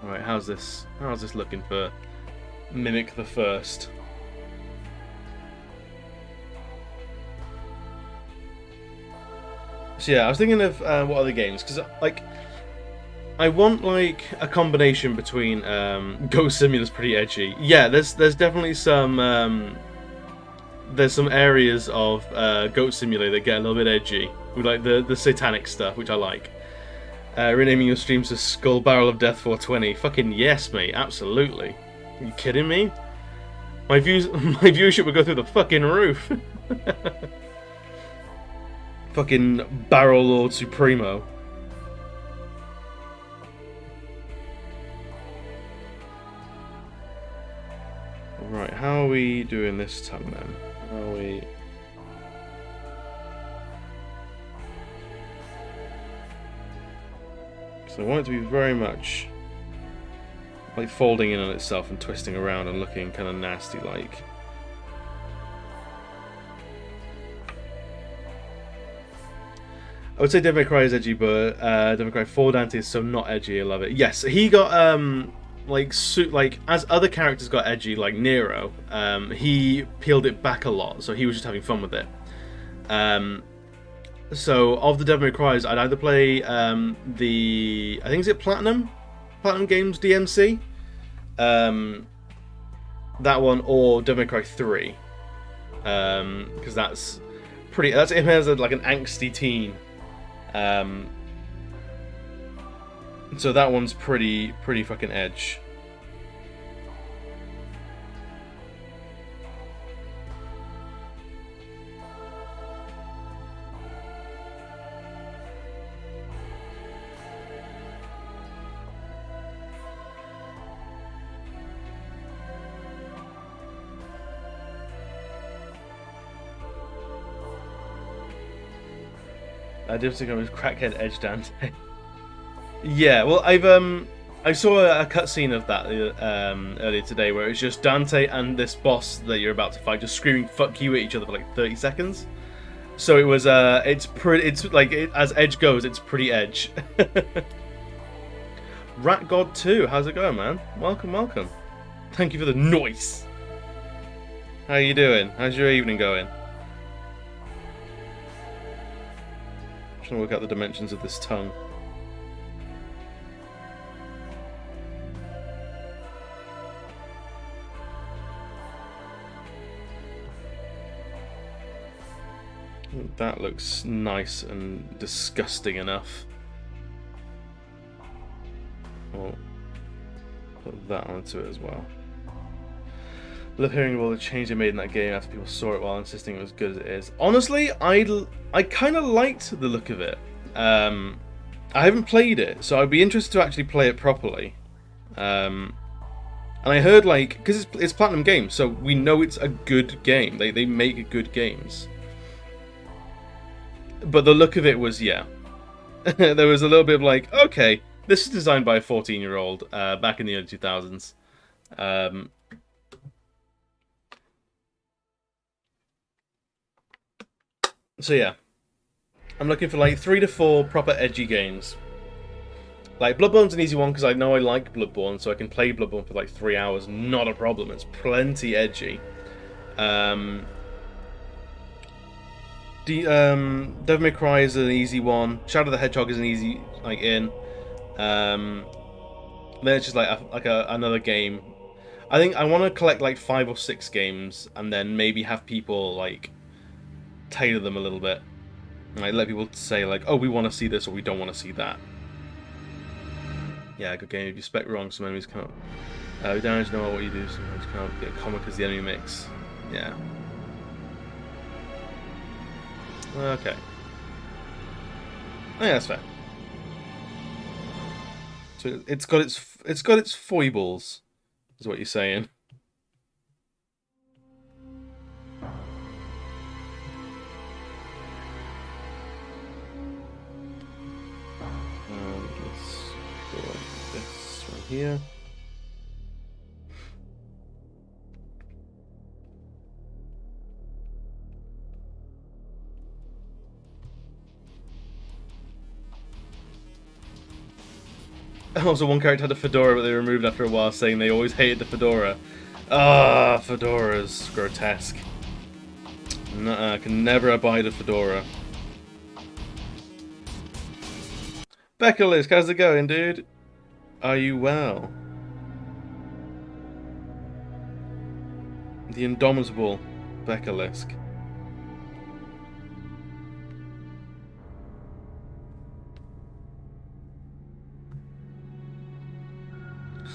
All right, how's this looking for Mimic the First? So yeah, I was thinking of what other games, because like I want like a combination between Goat Simulator's pretty edgy. Yeah, there's definitely some there's some areas of Goat Simulator that get a little bit edgy with like the satanic stuff, which I like. Renaming your streams to Skull Barrel of Death 420. Fucking yes, mate, absolutely. Are you kidding me? My viewership would go through the fucking roof. Fucking Barrel Lord Supremo. Right, how are we doing this time then? How are we? So I want it to be very much like folding in on itself and twisting around and looking kind of nasty like. I would say Devil May Cry is edgy, but Devil May Cry 4 Dante is so not edgy. I love it. Yes, he got like as other characters got edgy, like Nero, he peeled it back a lot, so he was just having fun with it. So of the Devil May Cries, I'd either play the I think is it Platinum Games DMC, that one, or Devil May Cry 3, because that's him as like an angsty teen. So that one's pretty fucking edge. I did think I was crackhead edge Dante. Yeah, well, I saw a cutscene of that earlier today, where it's just Dante and this boss that you're about to fight just screaming "fuck you" at each other for like 30 seconds. So it was it's like as edge goes, it's pretty edge. Rat God 2, how's it going, man? Welcome. Thank you for the noise. How you doing? How's your evening going? Trying to work out the dimensions of this tongue. That looks nice and disgusting enough. I'll put that onto it as well. Love hearing of all the change they made in that game after people saw it while insisting it was good as it is. Honestly, I kind of liked the look of it. I haven't played it, so I'd be interested to actually play it properly. And I heard, like, because it's Platinum Games, so we know it's a good game. They make good games. But the look of it was, yeah. There was a little bit of like, okay, this is designed by a 14-year-old back in the early 2000s. So yeah, I'm looking for like 3 to 4 proper edgy games. Like Bloodborne's an easy one because I know I like Bloodborne, so I can play Bloodborne for like 3 hours, not a problem. It's plenty edgy. Devil May Cry is an easy one. Shadow the Hedgehog is an easy in. Then it's just like another game. I think I want to collect like 5 or 6 games and then maybe have people like tailor them a little bit. Like let people say like, oh, we want to see this or we don't want to see that. Yeah, good game. If you spec wrong, some enemies can't. We don't know what you do. Sometimes can't get comic as the enemy mix. Yeah. Okay. I think that's fair. So it's got its foibles, is what you're saying. Let's go like this right here. Also, one character had a fedora, but they removed after a while, saying they always hated the fedora. Ah, fedoras, grotesque. I can never abide a fedora. Beckerlisk, how's it going, dude? Are you well? The indomitable Beckerlisk.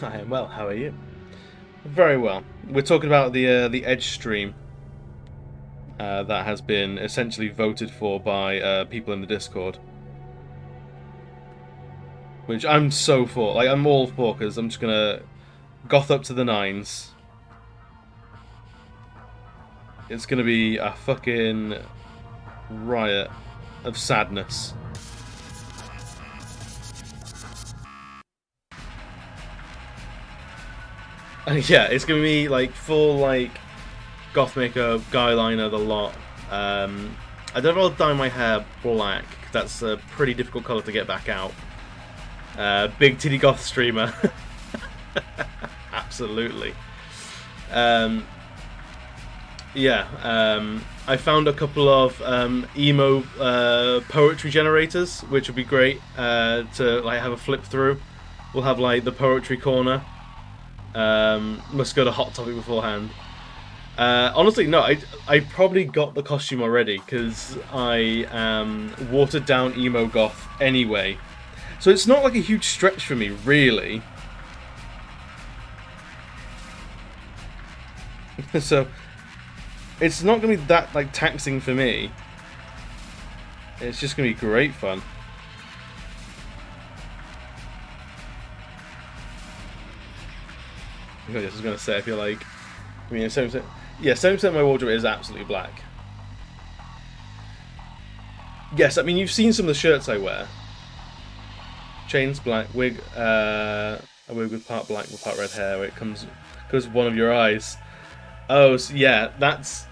I am well. How are you? Very well. We're talking about the Edge stream that has been essentially voted for by people in the Discord, which I'm so for. Like, I'm all for, because I'm just gonna goth up to the nines. It's gonna be a fucking riot of sadness. Yeah, it's gonna be like full like goth makeup, guy liner, the lot. I don't know if I'll dye my hair black, because that's a pretty difficult colour to get back out. Big titty goth streamer. Absolutely. I found a couple of emo poetry generators, which would be great to like have a flip through. We'll have like the poetry corner. Must go to Hot Topic beforehand. Honestly, no, I probably got the costume already, because I am watered down emo goth anyway. So it's not like a huge stretch for me, really. So it's not going to be that like taxing for me. It's just going to be great fun. I was going to say, I feel like, I mean, 70%, yeah, 70% of my wardrobe is absolutely black. Yes, I mean, you've seen some of the shirts I wear. Chains black, wig, a wig with part black with part red hair, where it comes with one of your eyes. Oh, so yeah, that's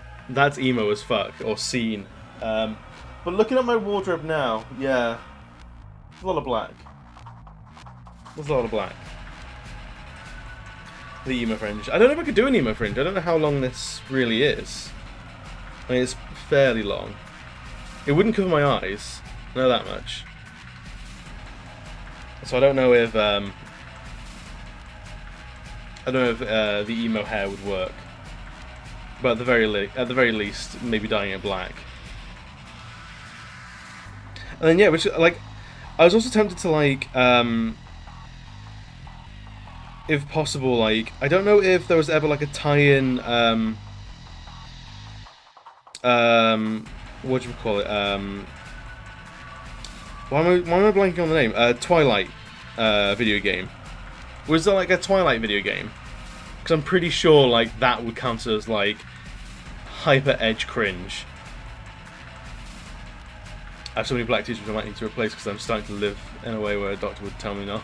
emo as fuck, or scene. But looking at my wardrobe now, yeah, there's a lot of black. There's a lot of black. The emo fringe. I don't know if I could do an emo fringe. I don't know how long this really is. I mean, it's fairly long. It wouldn't cover my eyes. I know that much. So I don't know if the emo hair would work. But at the very least, maybe dyeing it black. And then yeah, which like, I was also tempted to like, if possible, like, I don't know if there was ever like a tie-in, what do you call it? Why am I blanking on the name? Twilight video game. Was there like a Twilight video game? Because I'm pretty sure like that would count as like hyper edge cringe. I have so many black t-shirts I might need to replace because I'm starting to live in a way where a doctor would tell me no.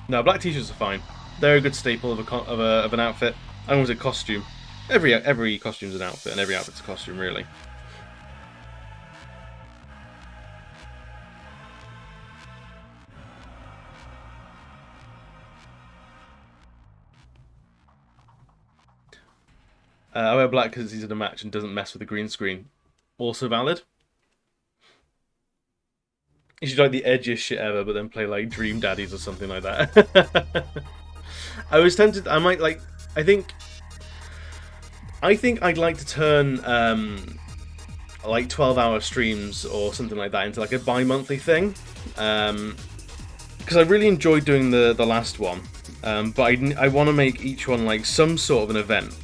No, black t-shirts are fine. They're a good staple of an outfit. I almost said costume. Every costume's an outfit, and every outfit's a costume, really. I wear black because he's in a match and doesn't mess with the green screen. Also valid. You should like the edgiest shit ever, but then play like Dream Daddies or something like that. I was tempted. I might like. I think I'd like to turn like 12-hour streams or something like that into like a bi-monthly thing. Because I really enjoyed doing the last one, but I want to make each one like some sort of an event.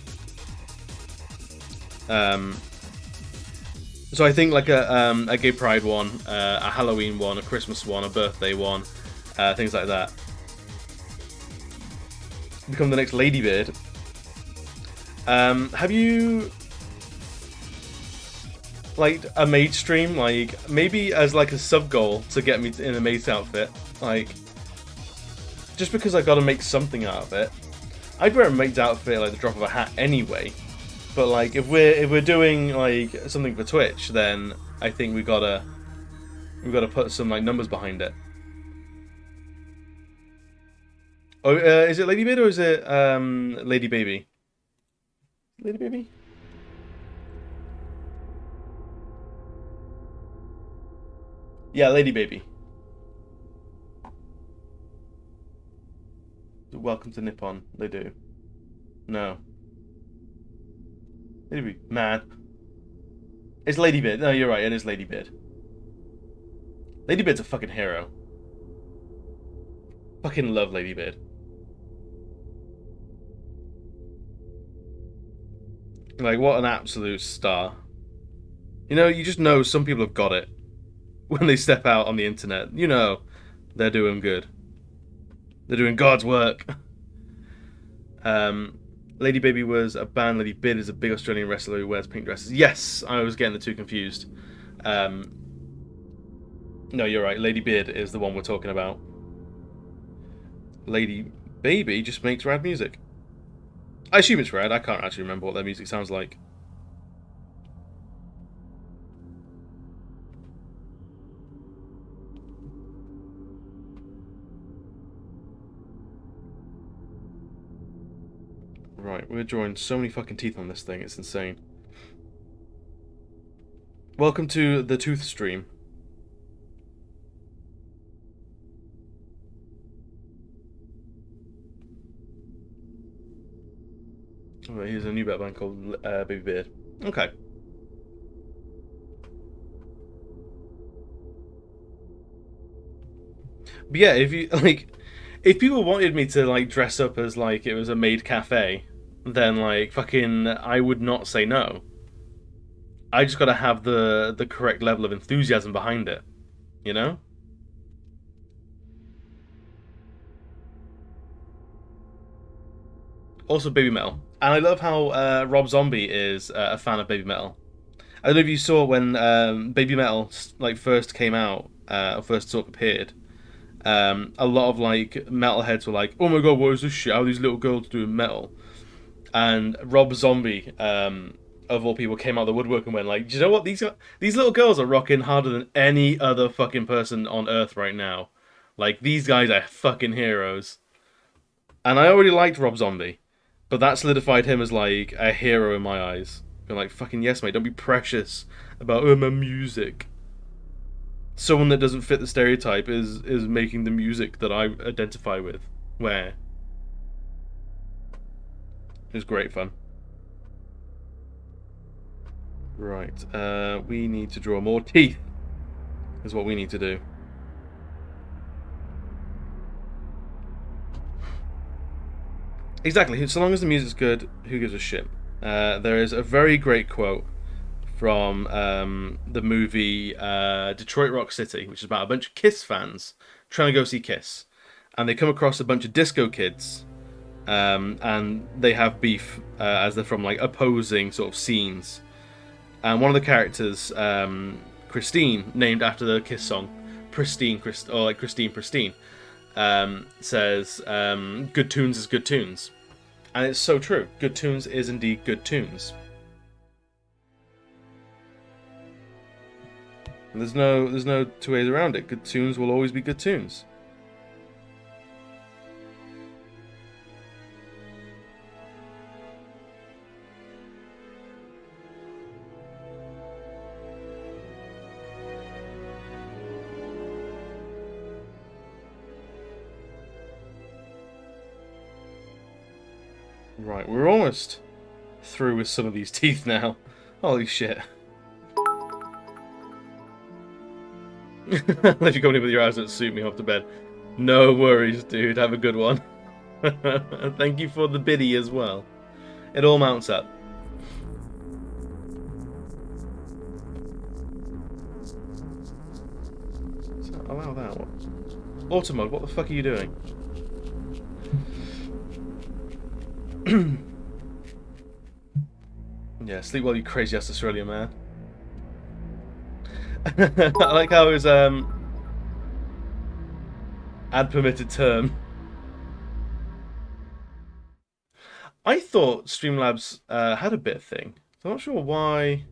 So I think like a gay pride one, a Halloween one, a Christmas one, a birthday one, things like that. Become the next Ladybeard. Have you like a maid stream? Like maybe as like a sub goal to get me in a maid's outfit. Like just because I got to make something out of it. I'd wear a maid's outfit like the drop of a hat anyway. But like if we're doing like something for Twitch, then I think we've gotta put some like numbers behind it. Oh, is it Lady Bid or is it Lady Baby? Lady Baby? Yeah, Lady Baby. Welcome to Nippon. They do. No. Lady Baby. Man. It's Lady Bid. No, you're right. It is Lady Bid. Lady Bid's a fucking hero. Fucking love Lady Bid. Like, what an absolute star. You know, you just know some people have got it when they step out on the internet. You know, they're doing good. They're doing God's work. Um, Lady Baby was a band. Lady Bid is a big Australian wrestler who wears pink dresses. Yes, I was getting the two confused. Um, no, you're right. Lady Bid is the one we're talking about. Lady Baby just makes rad music. I assume it's rad. I can't actually remember what their music sounds like. Right, we're drawing so many fucking teeth on this thing, it's insane. Welcome to the tooth stream. Oh, here's a new band called Baby Beard. Okay. But yeah, if you like, if people wanted me to like dress up as like it was a maid cafe, then like fucking I would not say no. I just gotta have the correct level of enthusiasm behind it, you know? Also Baby Metal. And I love how Rob Zombie is a fan of Baby Metal. I don't know if you saw when Baby Metal like first came out, first sort of appeared. A lot of like metalheads were like, "Oh my god, what is this shit? How are these little girls doing metal?" And Rob Zombie, of all people, came out of the woodwork and went like, "Do you know what? These little girls are rocking harder than any other fucking person on earth right now. Like these guys are fucking heroes." And I already liked Rob Zombie, but that solidified him as like a hero in my eyes. Being like, "Fucking yes, mate. Don't be precious about my music." Someone that doesn't fit the stereotype is making the music that I identify with. Where it was great fun. Right, we need to draw more teeth. Is what we need to do. Exactly. So long as the music's good, who gives a shit? There is a very great quote from the movie Detroit Rock City, which is about a bunch of Kiss fans trying to go see Kiss, and they come across a bunch of disco kids, and they have beef as they're from like opposing sort of scenes. And one of the characters, Christine, named after the Kiss song, or like Christine Pristine, says, "Good tunes is good tunes," and it's so true. Good tunes is indeed good tunes. And there's no two ways around it. Good tunes will always be good tunes. Right, we're almost through with some of these teeth now. Holy shit. Unless you're coming in with your eyes that suit me off to bed. No worries, dude. Have a good one. Thank you for the biddy as well. It all mounts up. So, allow that one. Automod, what the fuck are you doing? Yeah, sleep well, you crazy ass Australian man. I like how his ad permitted term. I thought Streamlabs had a bit thing. So I'm not sure why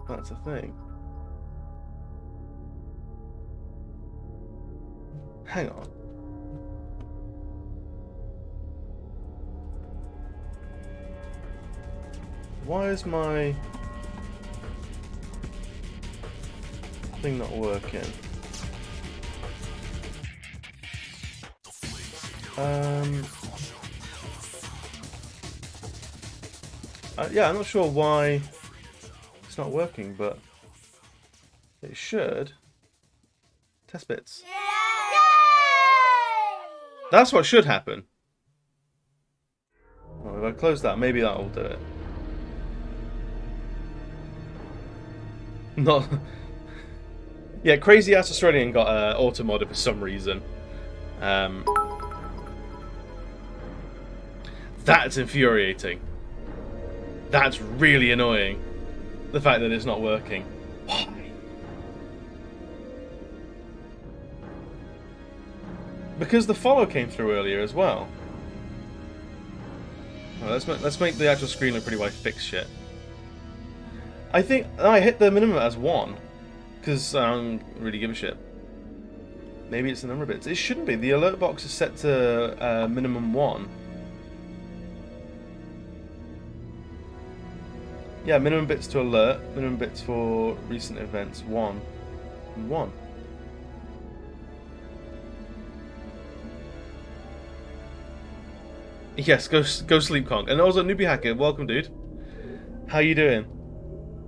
that's a thing. Hang on. Why is my thing not working? Yeah, I'm not sure why it's not working, but it should. Test bits. That's what should happen. Oh, if I close that, maybe that'll do it. Not. Yeah, crazy ass Australian got auto modded for some reason. That's infuriating. That's really annoying. The fact that it's not working. Why? Because the follow came through earlier as well. Well, let's make the actual screen look pretty while I fix shit. I think I hit the minimum as 1 because I don't really give a shit. Maybe it's the number of bits. It shouldn't be. The alert box is set to minimum 1. Yeah, minimum bits to alert, minimum bits for recent events 1 and 1. Yes, go sleep, Conk. And also, Newbie Hacker, welcome, dude. How you doing?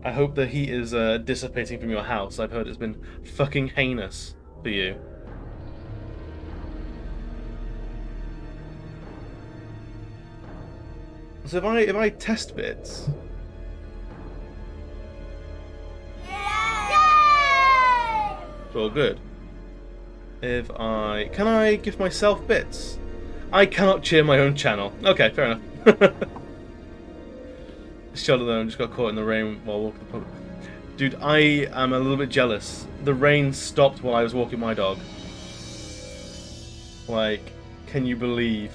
I hope the heat is dissipating from your house. I've heard it's been fucking heinous for you. So if I test bits, it's all good. Can I give myself bits? I cannot cheer my own channel. Okay, fair enough. Shut it down, just got caught in the rain while walking the pub. Dude, I am a little bit jealous. The rain stopped while I was walking my dog. Like, can you believe?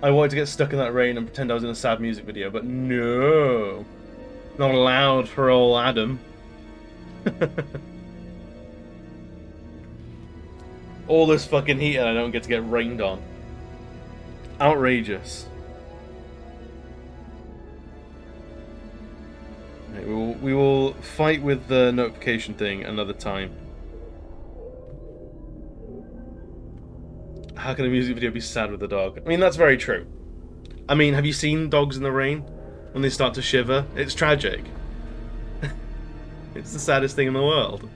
I wanted to get stuck in that rain and pretend I was in a sad music video, but no. Not allowed for old Adam. All this fucking heat and I don't get to get rained on. Outrageous. Right, we will fight with the notification thing another time. How can a music video be sad with a dog? I mean, that's very true. I mean, have you seen dogs in the rain? When they start to shiver? It's tragic. It's the saddest thing in the world.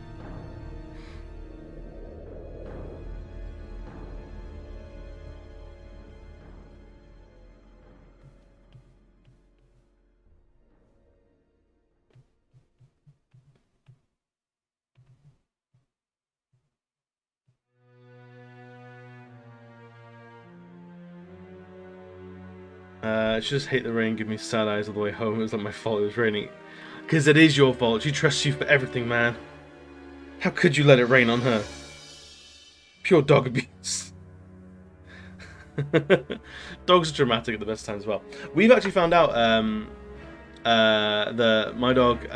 I just hate the rain, give me sad eyes all the way home. It was like my fault it was raining. Because it is your fault. She trusts you for everything, man. How could you let it rain on her? Pure dog abuse. Dogs are dramatic at the best times as well. We've actually found out my dog,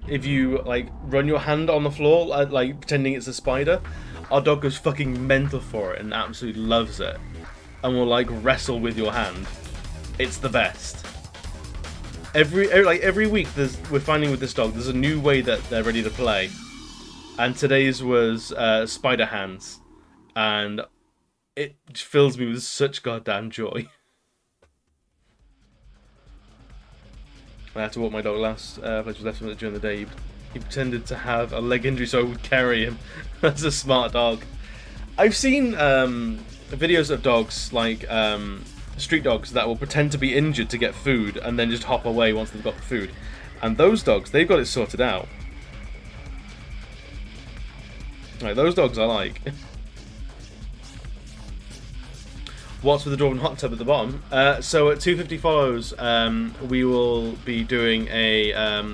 if you like run your hand on the floor, like pretending it's a spider, our dog goes fucking mental for it and absolutely loves it. And will like wrestle with your hand. It's the best. Every week we're finding with this dog there's a new way that they're ready to play. And today's was spider hands. And it fills me with such goddamn joy. I had to walk my dog last place was left him during the day. He pretended to have a leg injury so I would carry him. That's a smart dog. I've seen videos of dogs like street dogs that will pretend to be injured to get food and then just hop away once they've got the food. And those dogs, they've got it sorted out. Right, those dogs I like. What's with the Dwarven hot tub at the bottom? So at 250 follows, we will be doing a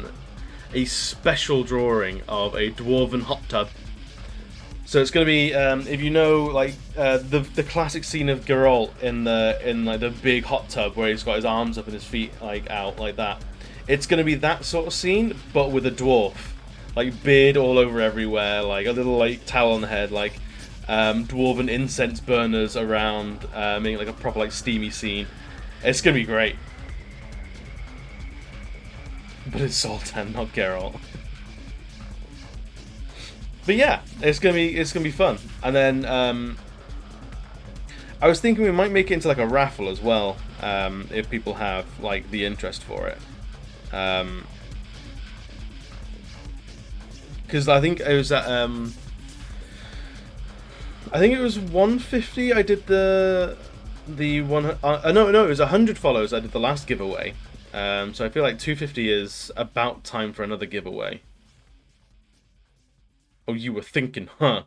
special drawing of a Dwarven hot tub. So it's going to be, if you know, like the classic scene of Geralt in like the big hot tub where he's got his arms up and his feet like out like that. It's going to be that sort of scene, but with a dwarf, like beard all over everywhere, like a little like towel on the head, like dwarven incense burners around, making like a proper like steamy scene. It's going to be great. But it's Zoltan, not Geralt. But yeah, it's gonna be fun. And then I was thinking we might make it into like a raffle as well, if people have like the interest for it. Because I think it was at I think it was 150. I did the one. No, it was 100 follows. I did the last giveaway. So I feel like 250 is about time for another giveaway. Oh, you were thinking, huh?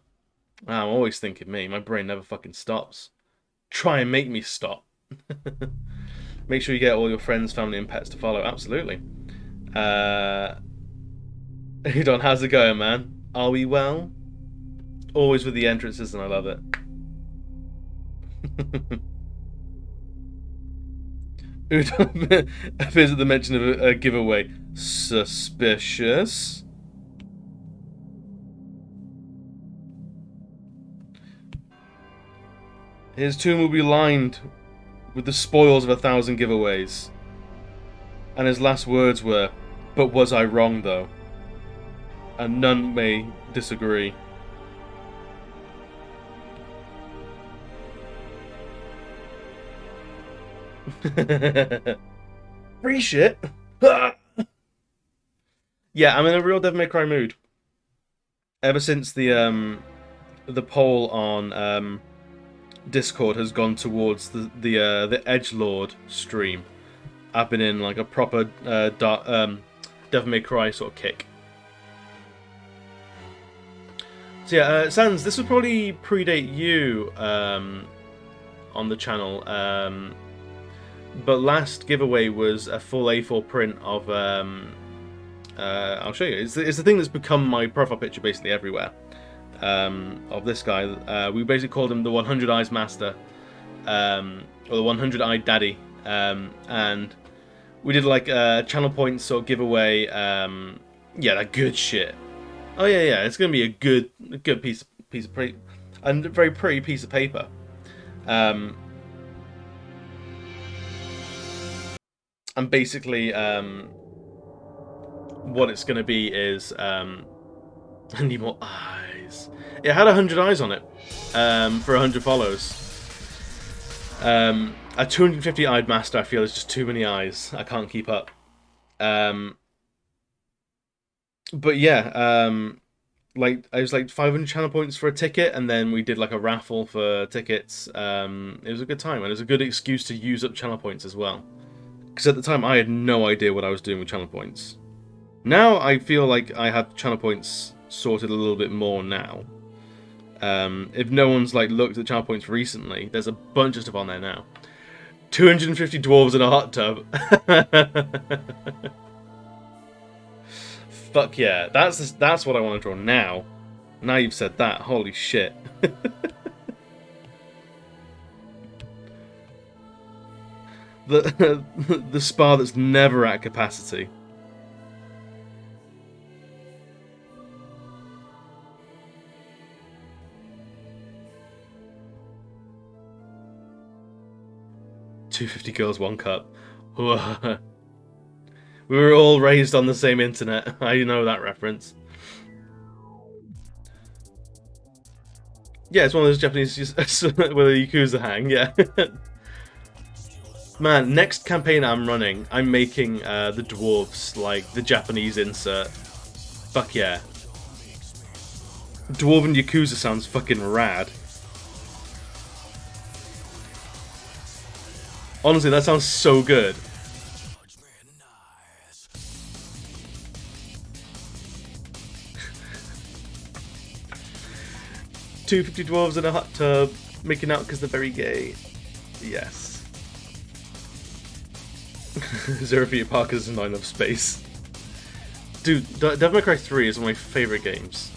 I'm always thinking, me. My brain never fucking stops. Try and make me stop. Make sure you get all your friends, family, and pets to follow. Absolutely. Udon, how's it going, man? Are we well? Always with the entrances, and I love it. Udon appears at the mention of a giveaway. Suspicious. His tomb will be lined with the spoils of 1,000 giveaways. And his last words were, "But was I wrong, though?" And none may disagree. Free shit. Yeah, I'm in a real Devil May Cry mood. Ever since the poll on Discord has gone towards the Edgelord stream, I've been in like a proper Devil May Cry sort of kick. So yeah, Sans, this would probably predate you on the channel, but last giveaway was a full A4 print of I'll show you. It's the thing that's become my profile picture basically everywhere. Of this guy. We basically called him the 100 Eyes Master, or the 100 Eyed Daddy, and we did like a channel points sort of giveaway. Yeah, that good shit. Oh yeah, it's gonna be a good piece of and a very pretty piece of paper. And basically, what it's gonna be is I need more eyes. It had 100 eyes on it for 100 follows. A 250 eyed master, I feel, is just too many eyes. I can't keep up. But yeah, like I was like 500 channel points for a ticket, and then we did like a raffle for tickets. It was a good time, and it was a good excuse to use up channel points as well. Because at the time, I had no idea what I was doing with channel points. Now I feel like I have channel points sorted a little bit more now. If no one's like looked at channel points recently, there's a bunch of stuff on there now. 250 dwarves in a hot tub. Fuck yeah, that's what I want to draw now. Now you've said that, holy shit. the spa that's never at capacity. "250 girls, 1 cup." We were all raised on the same internet. I know that reference. Yeah, it's one of those Japanese where the Yakuza hang, yeah. Man, next campaign I'm running, I'm making the dwarves like the Japanese insert. Fuck yeah. Dwarven Yakuza sounds fucking rad. Honestly, that sounds so good. "250 dwarves in a hot tub, making out because they're very gay." Yes. Zero Feet Apart because there's not enough space. Dude, Devil May Cry 3 is one of my favourite games.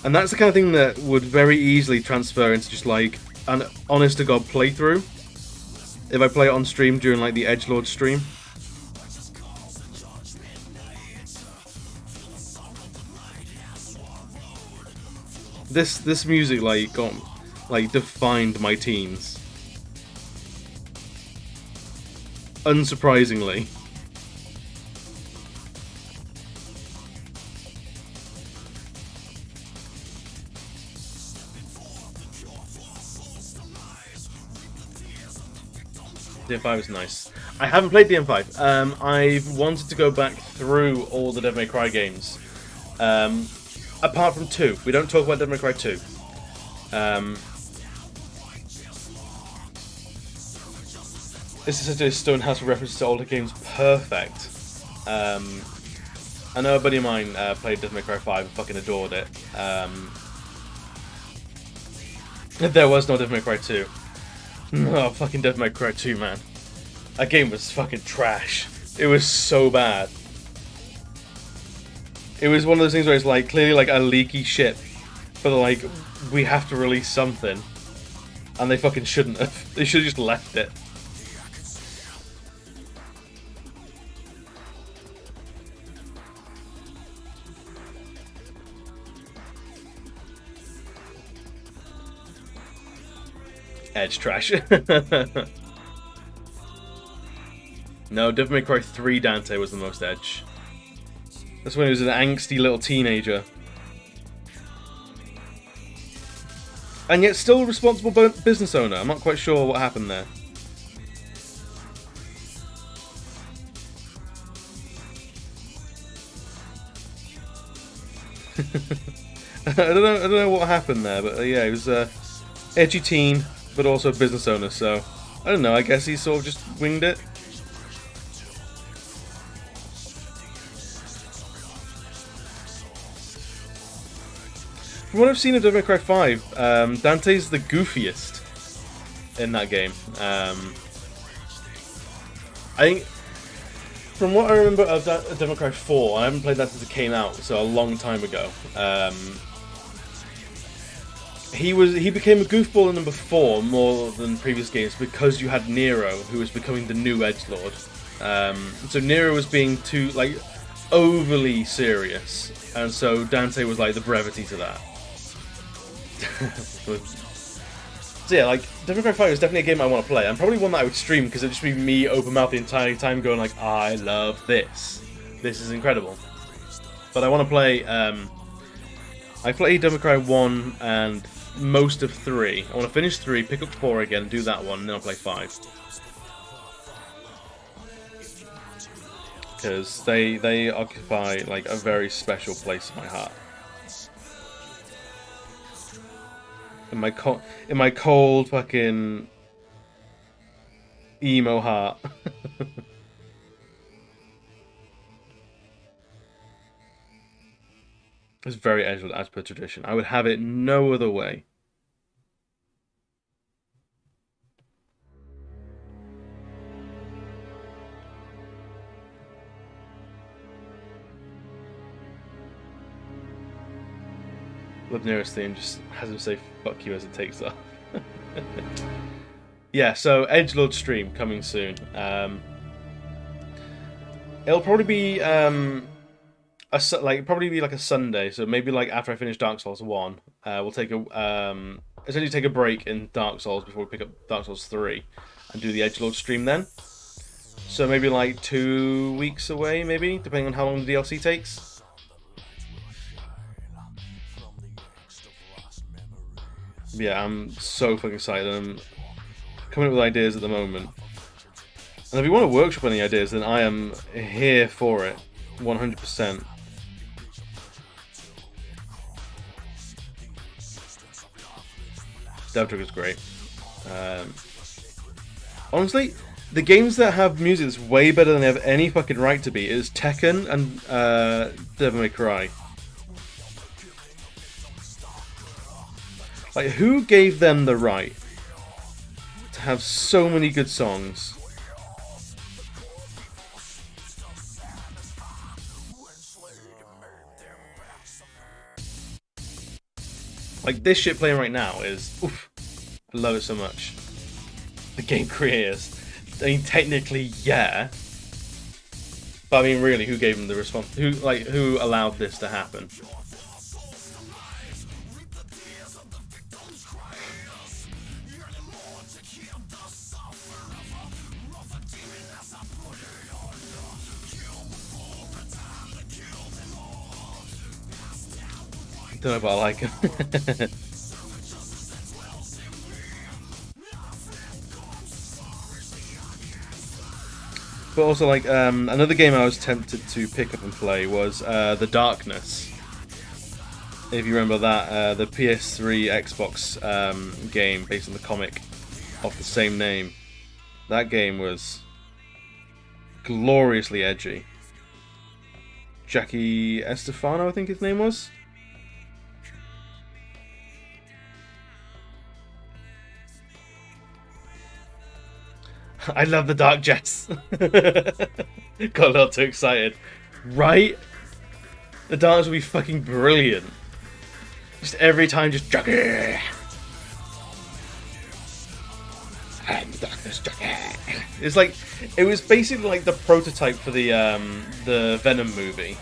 And that's the kind of thing that would very easily transfer into just like an honest-to-God playthrough. If I play it on stream during like the Edgelord stream. This music like defined my teens. Unsurprisingly. DM5 is nice. I haven't played DM5. I've wanted to go back through all the Devil May Cry games. Apart from 2. We don't talk about Devil May Cry 2. This is such a Stonehouse reference to older games. Perfect. I know a buddy of mine played Devil May Cry 5 and fucking adored it. There was no Devil May Cry 2. Oh, fucking Devil May Cry 2, man. That game was fucking trash. It was so bad. It was one of those things where it's like clearly like a leaky ship, but like we have to release something, and they fucking shouldn't have. They should have just left it. Edge trash. No, Devil May Cry 3 Dante was the most edge. That's when he was an angsty little teenager. And yet still a responsible business owner. I'm not quite sure what happened there. I don't know what happened there, but yeah, he was edgy teen, but also a business owner, so I don't know, I guess he sort of just winged it. From what I've seen of Devil May Cry 5, Dante's the goofiest in that game. I think, from what I remember of Devil May Cry 4, I haven't played that since it came out, so a long time ago. He became a goofball in number 4 more than previous games because you had Nero, who was becoming the new edgelord. So Nero was being too like overly serious, and so Dante was like the brevity to that. So yeah, like Devil May Cry 5 is definitely a game I want to play, and probably one that I would stream because it'd just be me open mouth the entire time, going like, "I love this. This is incredible." But I want to play. I played Devil May Cry 1 and most of 3. I want to finish 3, pick up 4 again, do that one, and then I'll play 5. Because they occupy like a very special place in my heart. In my cold fucking emo heart. It's very edgelord as per tradition. I would have it no other way. Love Nero's theme, just has him say fuck you as it takes off. Yeah, so edgelord stream coming soon. It'll probably be probably be like a Sunday, so maybe like after I finish Dark Souls 1, we'll take a essentially take a break in Dark Souls before we pick up Dark Souls 3 and do the edgelord stream then. So maybe like 2 weeks away, maybe, depending on how long the DLC takes. Yeah, I'm so fucking excited. I'm coming up with ideas at the moment. And if you want to workshop any ideas, then I am here for it. 100%. Dev Trigger's great. Honestly, the games that have music that's way better than they have any fucking right to be is Tekken and Devil May Cry. Like, who gave them the right to have so many good songs? Like, this shit playing right now is, oof, I love it so much. The game creators. I mean, technically, yeah. But I mean, really, who gave them the response? Who allowed this to happen? Don't know if I like him. But also, like, another game I was tempted to pick up and play was The Darkness. If you remember that, the PS3 Xbox game based on the comic of the same name. That game was gloriously edgy. Jackie Estefano, I think his name was. I love the dark jets. Got a little too excited. Right? The darkness will be fucking brilliant. Just every time, just Jackie. And the darkness, Jackie. It's like, it was basically like the prototype for the Venom movie.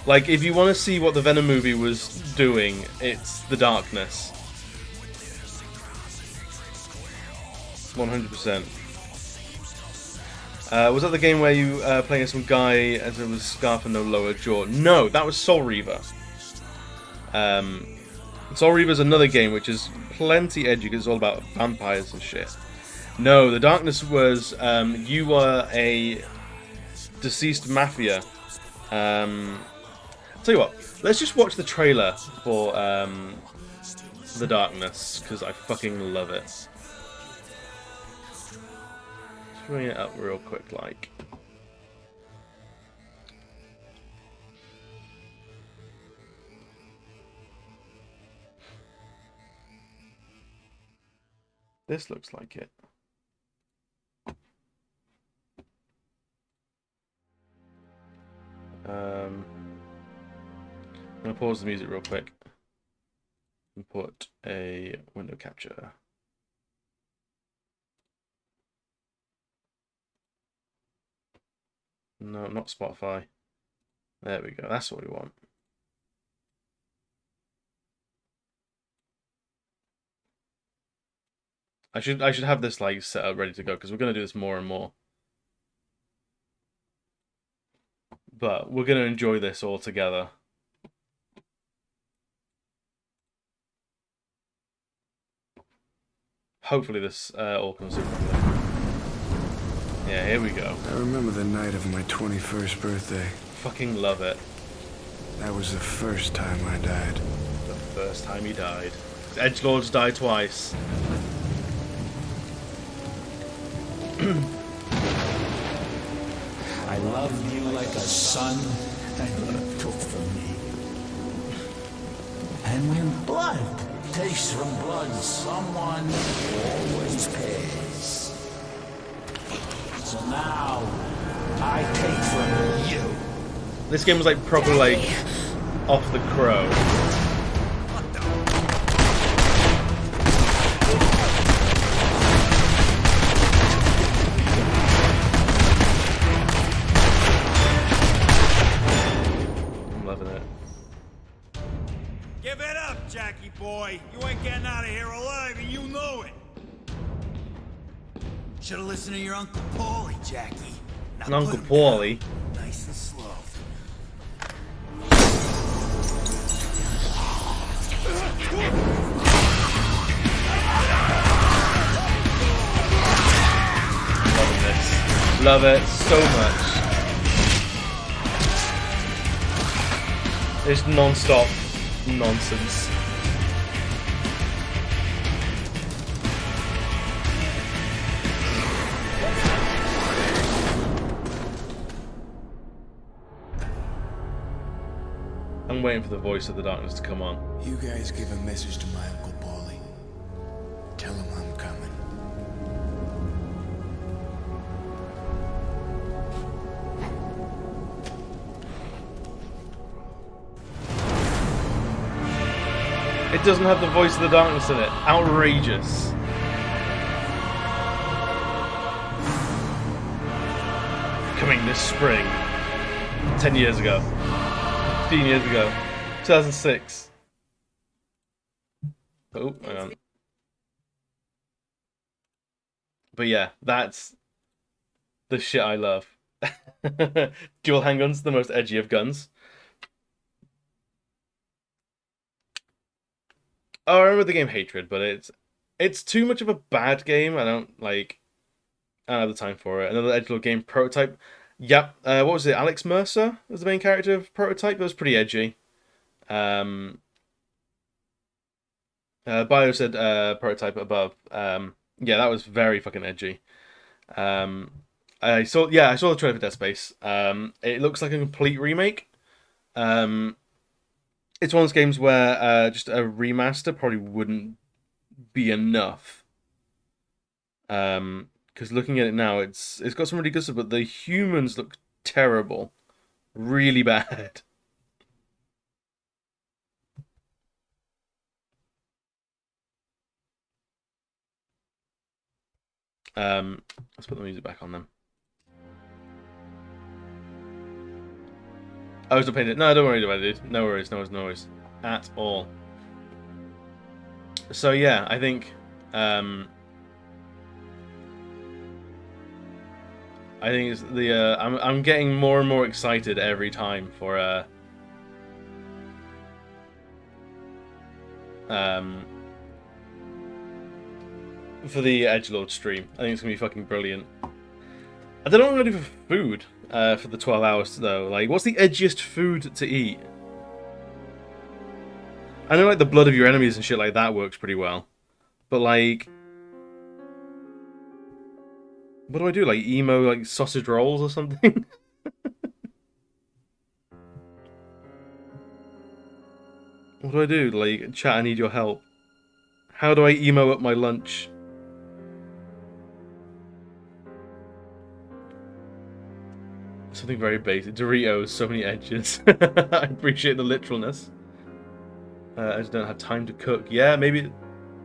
Like, if you want to see what the Venom movie was doing, it's The Darkness. 100%. Was that the game where you playing as some guy as it was scarf and no lower jaw? No, that was Soul Reaver. Soul Reaver is another game which is plenty edgy because it's all about vampires and shit. No, The Darkness was you were a deceased mafia. Tell you what, let's just watch the trailer for The Darkness because I fucking love it. Just bring it up real quick, like. This looks like it. I'm gonna pause the music real quick and put a window capture. No, not Spotify. There we go. That's what we want. I should have this like set up ready to go because we're gonna do this more and more. But we're gonna enjoy this all together. Hopefully this all comes through properly. Yeah, here we go. I remember the night of my 21st birthday. Fucking love it. That was the first time I died. The first time he died. Edgelords die twice. I loved you like a son, and you took from me. And when blood takes from blood, someone always pays. So now, I take from you. This game was like proper like off the crow. Give it up, Jackie boy. You ain't getting out of here alive, and you know it. Should've listened to your Uncle Paulie, Jackie. Now Uncle Paulie? Nice and slow. Loving this. Love it so much. It's non-stop nonsense. I'm waiting for the voice of the darkness to come on. You guys give a message to my Uncle Paulie. Tell him I'm coming. It doesn't have the voice of the darkness in it. Outrageous. Coming this spring. 10 years ago. 15 years ago. 2006. Oh, hang on. But yeah, that's the shit I love. Dual handguns, the most edgy of guns. Oh, I remember the game Hatred, but it's too much of a bad game. I don't like. I don't have the time for it. Another edgelord game, Prototype. Yep. What was it? Alex Mercer was the main character of Prototype. It was pretty edgy. Bio said Prototype above. Yeah, that was very fucking edgy. Um, I saw the trailer for Dead Space. It looks like a complete remake. It's one of those games where just a remaster probably wouldn't be enough. Because looking at it now, it's got some really good stuff, but the humans look terrible, really bad. Let's put the music back on them. I was not paying it. No, don't worry about it, dude. No worries, no worries, no worries at all. So yeah, I think it's the I'm getting more and more excited every time for the edgelord stream. I think it's gonna be fucking brilliant. I don't know what I'm gonna do for food for the 12 hours though. Like, what's the edgiest food to eat? I know like the blood of your enemies and shit like that works pretty well, but like, what do I do? Like emo like sausage rolls or something? What do I do? Like, chat, I need your help. How do I emo up my lunch? Something very basic. Doritos, so many edges. I appreciate the literalness. I just don't have time to cook. Yeah, maybe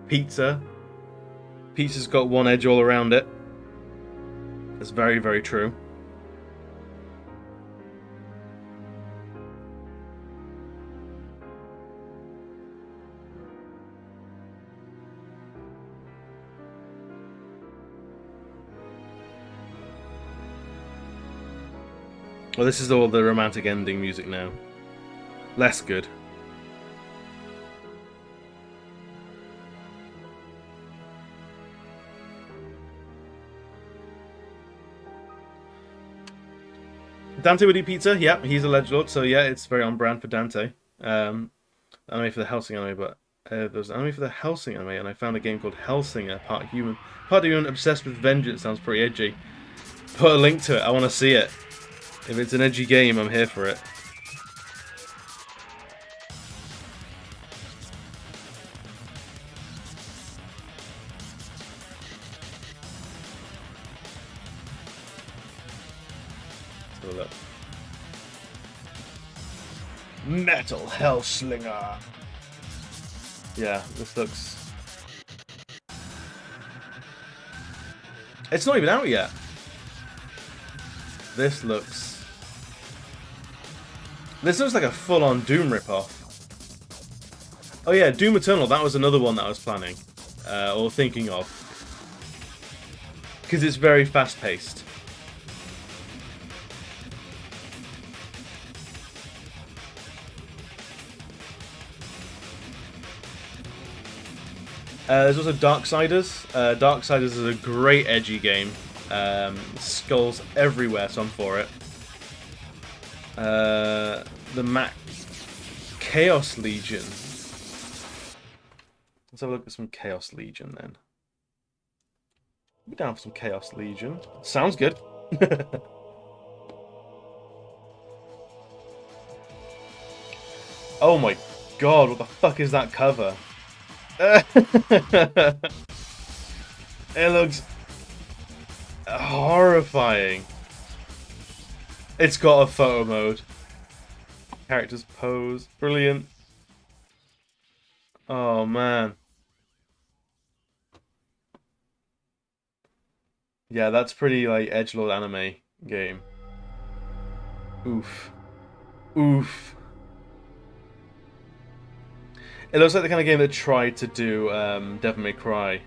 pizza. Pizza's got one edge all around it. That's very, very true. Well, this is all the romantic ending music now. Less good. Dante would eat pizza. Yeah, he's a edgelord, so yeah, it's very on brand for Dante. Anime for the Hellsing anime, but there was an anime for the Hellsing anime, and I found a game called Hellsinger, part human, obsessed with vengeance. Sounds pretty edgy. Put a link to it. I want to see it. If it's an edgy game, I'm here for it. Let's have a look. Metal Hellslinger. Yeah, this looks... It's not even out yet. This looks like a full-on Doom ripoff. Oh yeah, Doom Eternal, that was another one that I was planning. Or thinking of. Because it's very fast-paced. There's also Darksiders. Darksiders is a great edgy game. Skulls everywhere, so I'm for it. The map Chaos Legion. Let's have a look at some Chaos Legion then. Be down for some Chaos Legion. Sounds good. Oh my god, what the fuck is that cover? It looks horrifying. It's got a photo mode. Characters pose. Brilliant. Oh man. Yeah, that's pretty like edgelord anime game. Oof. Oof. It looks like the kind of game that tried to do Devil May Cry.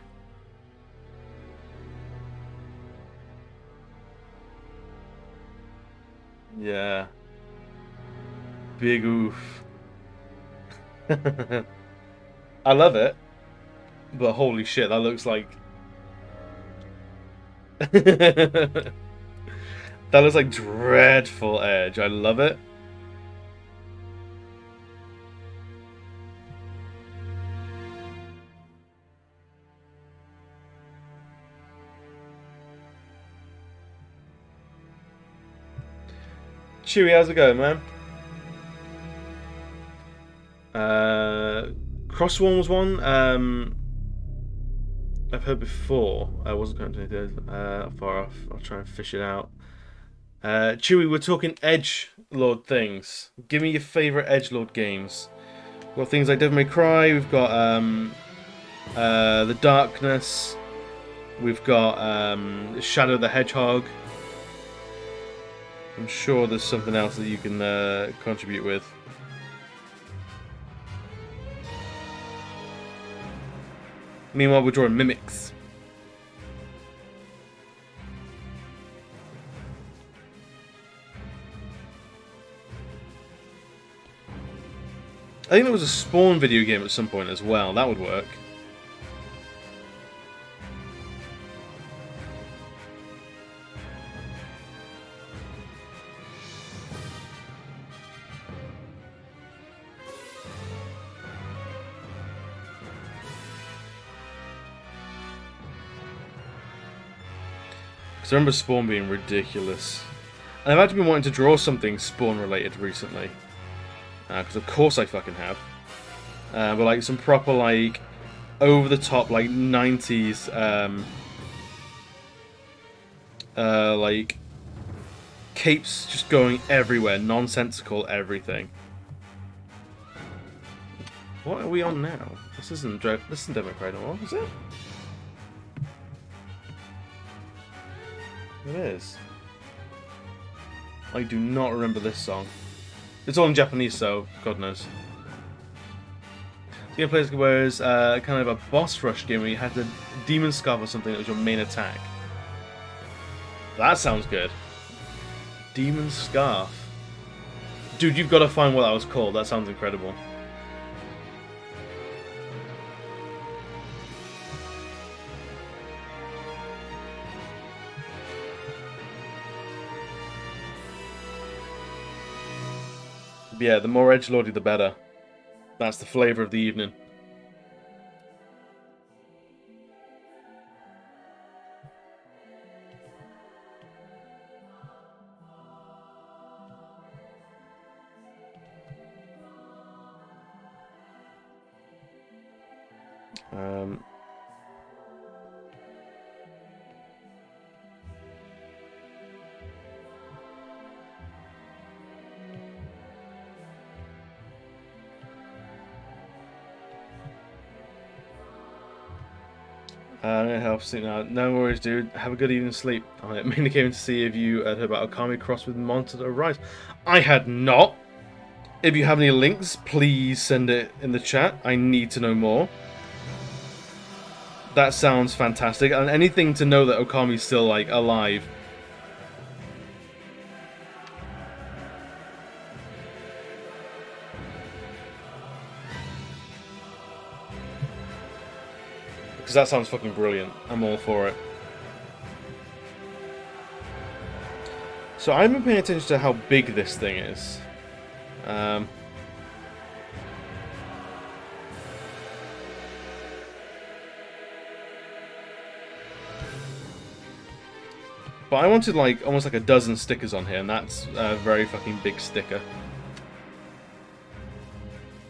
Yeah. Big oof. I love it, but holy shit, that looks like That looks like dreadful edge. I love it. Chewy, how's it going, man? Crossworn was one I've heard before. I wasn't going to do far off. I'll try and fish it out. Chewy, we're talking edgelord things. Give me your favourite edgelord games. We've got things like Devil May Cry. We've got The Darkness. We've got Shadow the Hedgehog. I'm sure there's something else that you can contribute with. Meanwhile, we're drawing mimics. I think there was a Spawn video game at some point as well. That would work. Because I remember Spawn being ridiculous. And I've actually been wanting to draw something Spawn related recently. Because of course I fucking have. But like some proper like over the top like 90s like capes just going everywhere, nonsensical everything. What are we on now? This isn't Democrat at all, is it? It is. I do not remember this song. It's all in Japanese, so God knows. The gameplay was kind of a boss rush game where you had the demon scarf or something that was your main attack. That sounds good. Demon scarf. Dude, you've got to find what that was called. That sounds incredible. Yeah, the more edgelordy the better. That's the flavour of the evening. I'm gonna help sleep now. No worries, dude. Have a good evening's sleep. I mainly came to see if you had heard about Okami Cross with Monster Rise. I had not. If you have any links, please send it in the chat. I need to know more. That sounds fantastic. And anything to know that Okami's still, like, alive. Because that sounds fucking brilliant. I'm all for it. So I've been paying attention to how big this thing is. But I wanted like almost like a dozen stickers on here, and that's a very fucking big sticker.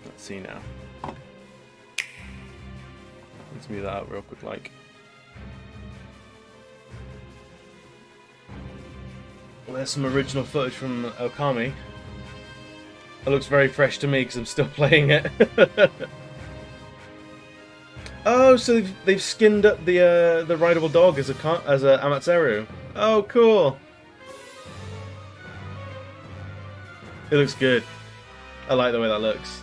Let's see now. Let's move that out real quick, like. Well, there's some original footage from Okami. It looks very fresh to me because I'm still playing it. Oh, so they've skinned up the rideable dog as a Amaterasu. Oh, cool. It looks good. I like the way that looks.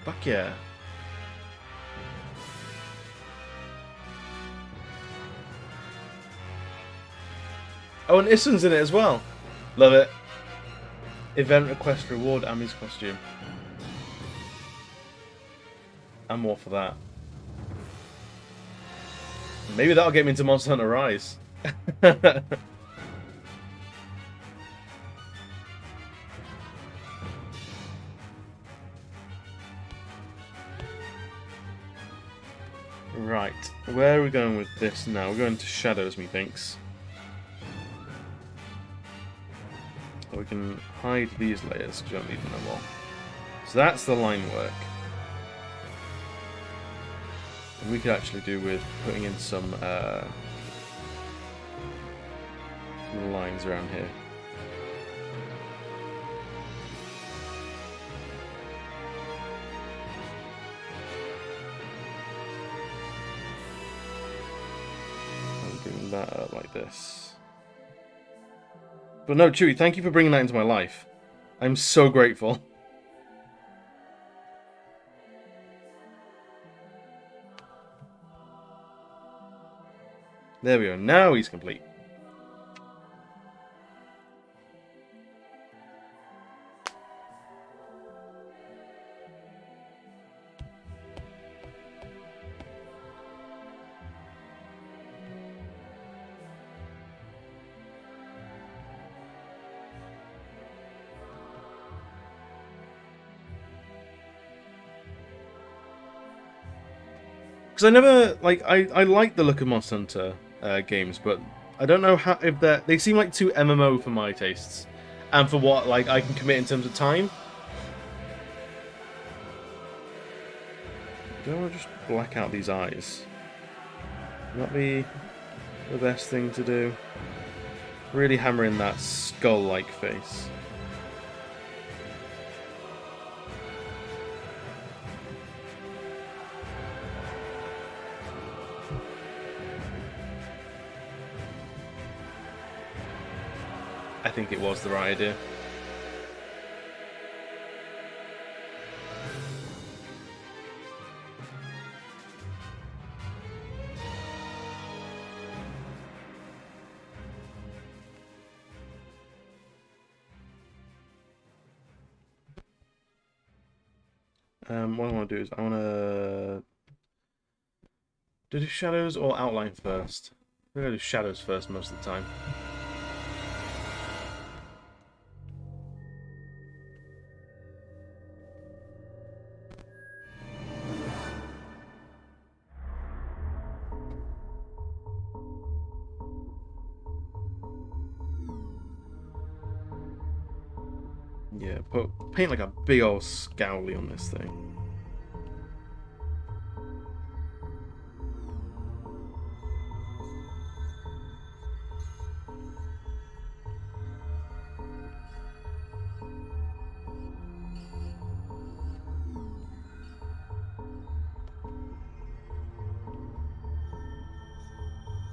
Fuck yeah. Oh, and Issun's in it as well. Love it. Event request reward Ami's costume. I'm all for that. Maybe that'll get me into Monster Hunter Rise. Right, where are we going with this now? We're going to shadows, methinks. So we can hide these layers because we don't need them no more. So that's the line work. And we could actually do with putting in some lines around here. And bring that up like this. But no, Chewie, thank you for bringing that into my life. I'm so grateful. There we go. Now he's complete. Because I never, like, I like the look of Monster Hunter games, but I don't know how, if they seem like too MMO for my tastes. And for what, like, I can commit in terms of time. Don't want to just black out these eyes. Would that be the best thing to do? Really hammer in that skull-like face. I think it was the right idea. What I want to do is I want to do shadows or outline first. I'm going to do shadows first most of the time. Yeah, paint like a big old scowly on this thing.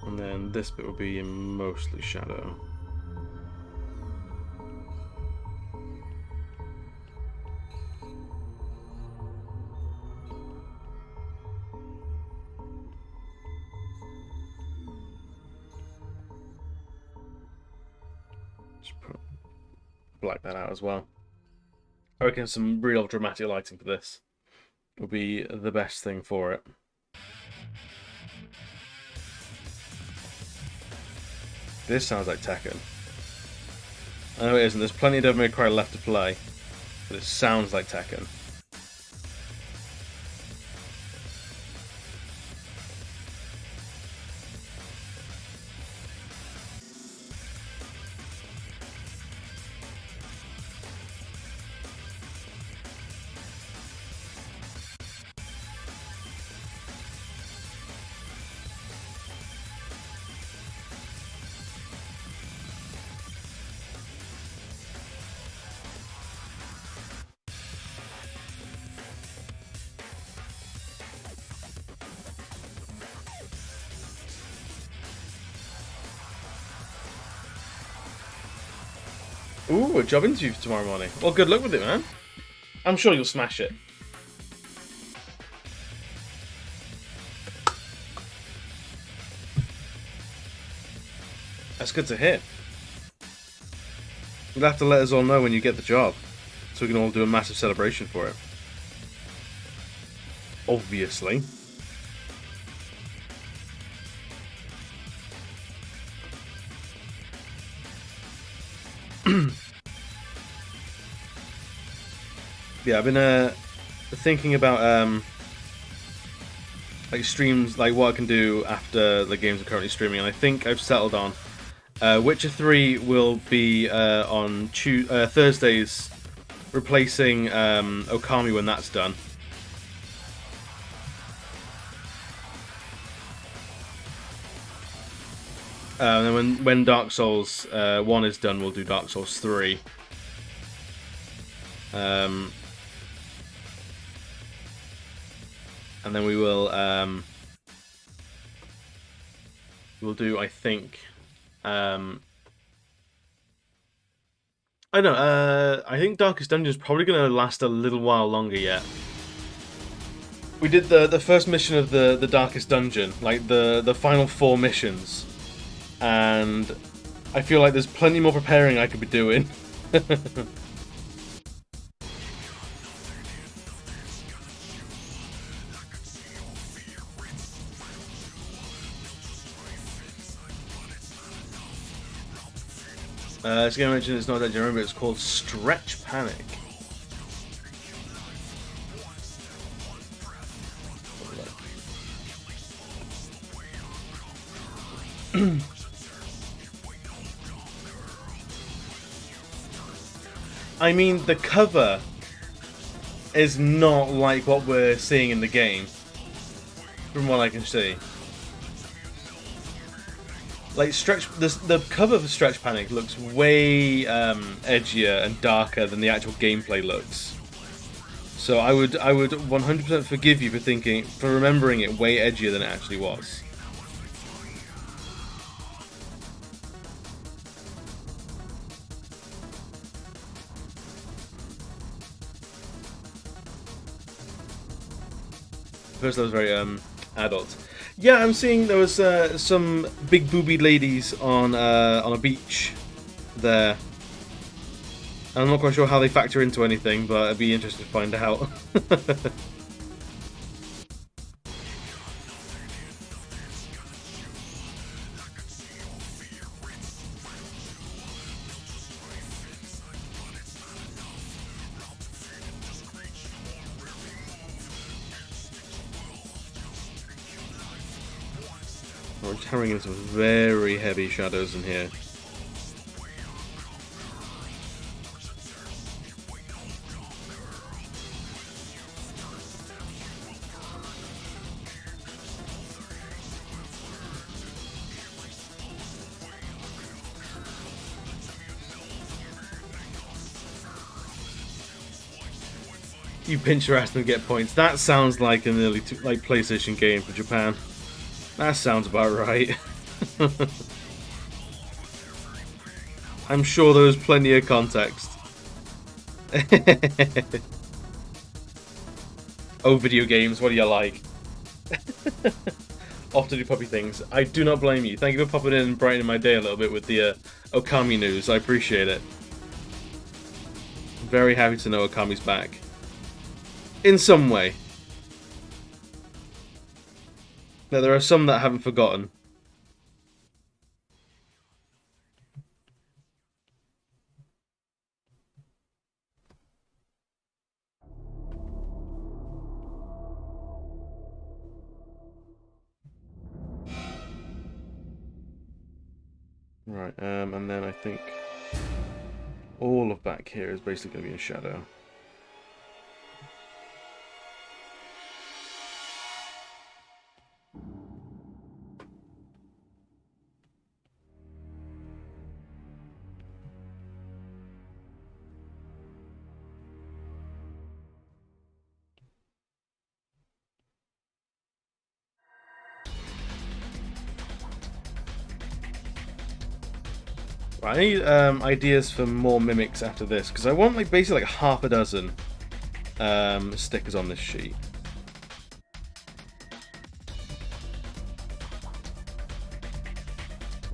And then this bit will be in mostly shadow. Black that out as well. I reckon some real dramatic lighting for this will be the best thing for it. This sounds like Tekken. I know it isn't. There's plenty of Devil May Cry left to play, but it sounds like Tekken. Ooh, a job interview for tomorrow morning. Well, good luck with it, man. I'm sure you'll smash it. That's good to hear. You'll have to let us all know when you get the job, so we can all do a massive celebration for it. Yeah, I've been thinking about like streams, like what I can do after the games are currently streaming, and I think I've settled on Witcher 3 will be on Thursdays, replacing Okami when that's done. And then when Dark Souls 1 is done, we'll do Dark Souls 3. And then we'll do, I think, I don't know, I think Darkest Dungeon is probably going to last a little while longer yet. We did the first mission of the Darkest Dungeon, like the final 4 missions, and I feel like there's plenty more preparing I could be doing. This game I mentioned it's not that you remember, it's called Stretch Panic. I mean, the cover is not like what we're seeing in the game, from what I can see. Like the cover of Stretch Panic looks way edgier and darker than the actual gameplay looks. So I would 100% forgive you for remembering it way edgier than it actually was. First, that was very adult. Yeah, I'm seeing there was some big boobied ladies on a beach there. I'm not quite sure how they factor into anything, but I'd be interested to find out. We're carrying in some very heavy shadows in here. You pinch your ass and get points. That sounds like an early PlayStation game for Japan. That sounds about right. I'm sure there was plenty of context. Oh, video games, what do you like? Off to do puppy things. I do not blame you. Thank you for popping in and brightening my day a little bit with the Okami news. I appreciate it. Very happy to know Okami's back. In some way. Now, there are some that I haven't forgotten. Right, and then I think all of back here is basically going to be in shadow. I need ideas for more mimics after this, because I want like basically like half a dozen stickers on this sheet.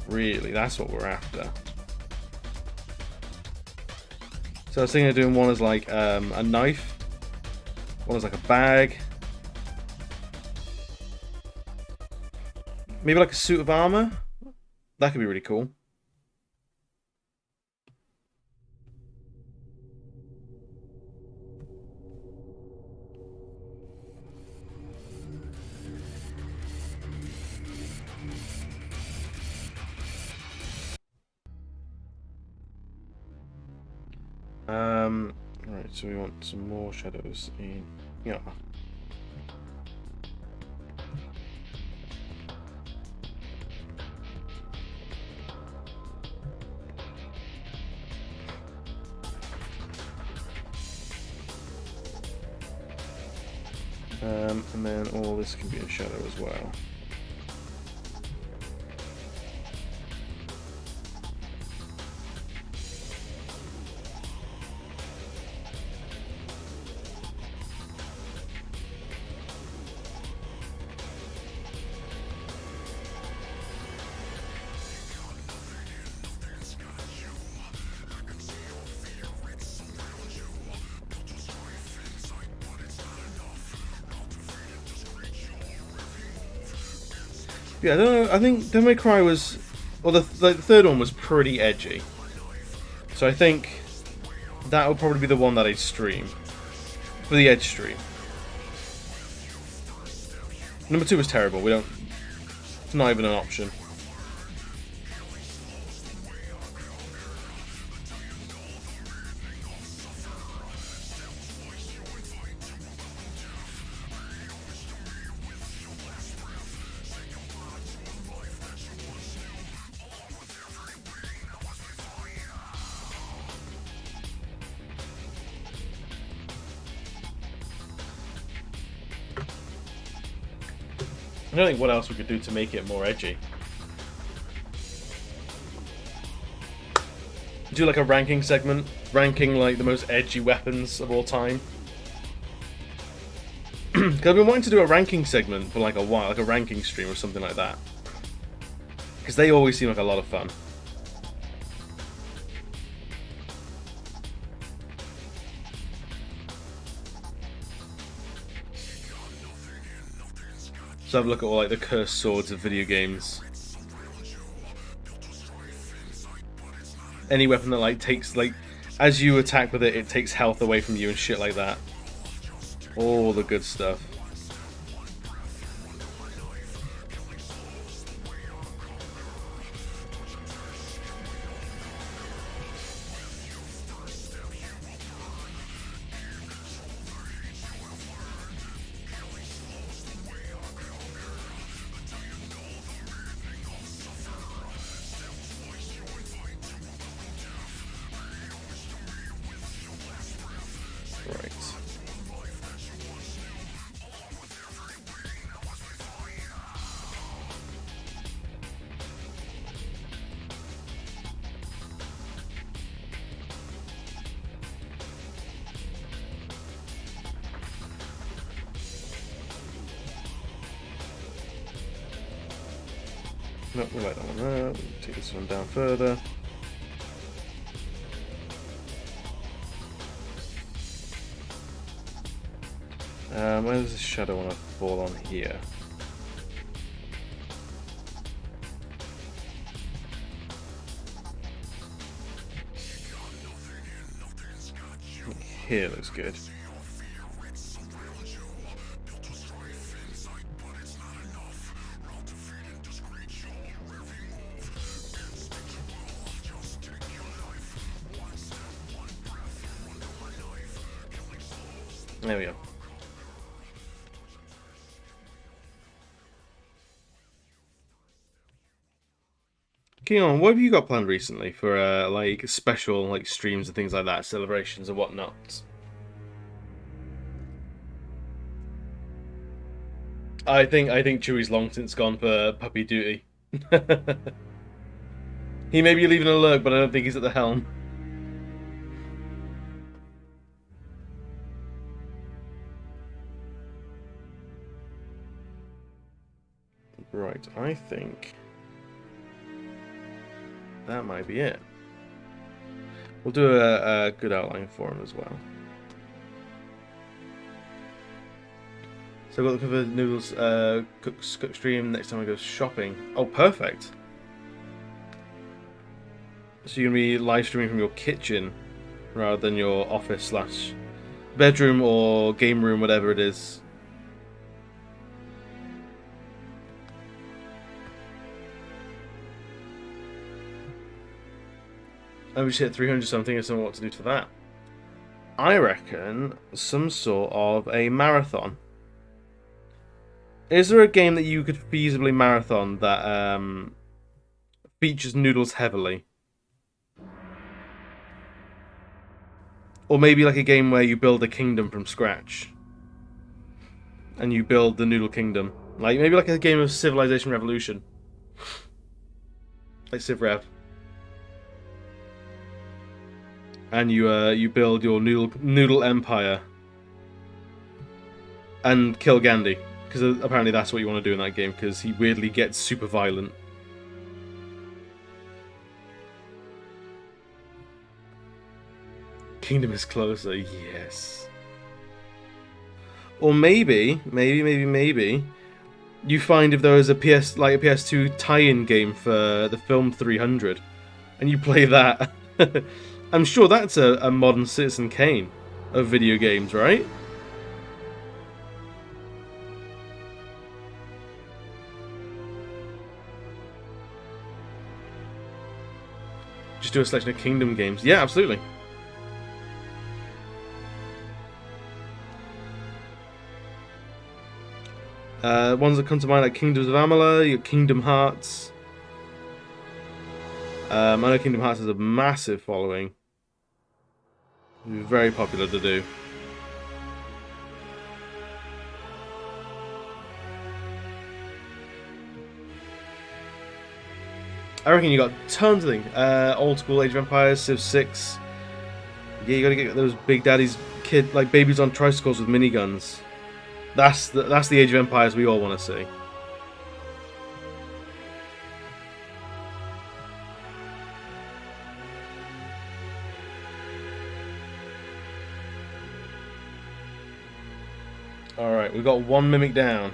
Really, that's what we're after. So I was thinking of doing one as like a knife, one as like a bag, maybe like a suit of armor. That could be really cool. So we want some more shadows in. Yeah. And then all this can be in shadow as well. Yeah, I don't know. I think Devil May Cry was, well, the third one was pretty edgy. So I think that would probably be the one that I'd stream for the edge stream. Number 2 was terrible. We don't. It's not even an option. I don't think what else we could do to make it more edgy. Do like a ranking segment, ranking like the most edgy weapons of all time. Because I've been wanting to do a ranking segment for like a while, like a ranking stream or something like that. Because they always seem like a lot of fun. So have a look at all like the cursed swords of video games. Any weapon that like takes like, as you attack with it, it takes health away from you and shit like that. All the good stuff. No, we like that one there. We'll take this one down further. Where does this shadow want to fall on here? Here looks good. There we go. Keon, what have you got planned recently for like special like streams and things like that, celebrations and whatnot? I think Chewie's long since gone for puppy duty. He may be leaving a lurk, but I don't think he's at the helm. Right, I think that might be it. We'll do a good outline for him as well. So we'll look for Noodles cook stream next time I go shopping. Oh, perfect. So you're going to be live streaming from your kitchen rather than your office slash bedroom or game room, whatever it is. I just hit 300, so I'm thinking of what to do for that. I reckon some sort of a marathon. Is there a game that you could feasibly marathon that features noodles heavily? Or maybe like a game where you build a kingdom from scratch. And you build the noodle kingdom. Like maybe like a game of Civilization Revolution. Like Civ Rev. And you build your noodle empire. And kill Gandhi. Because apparently that's what you want to do in that game, because he weirdly gets super violent. Kingdom is closer, yes. Or maybe, you find if there was a PS2 tie-in game for the film 300, and you play that. I'm sure that's a modern Citizen Kane of video games, right? Just do a selection of Kingdom games. Yeah, absolutely. Ones that come to mind like Kingdoms of Amalur, your Kingdom Hearts. I know Kingdom Hearts has a massive following. Very popular to do. I reckon you got tons of things. Old school Age of Empires, Civ 6. Yeah, you gotta get those Big Daddy's like babies on tricycles with miniguns. That's the Age of Empires we all want to see. Alright, we've got one mimic down.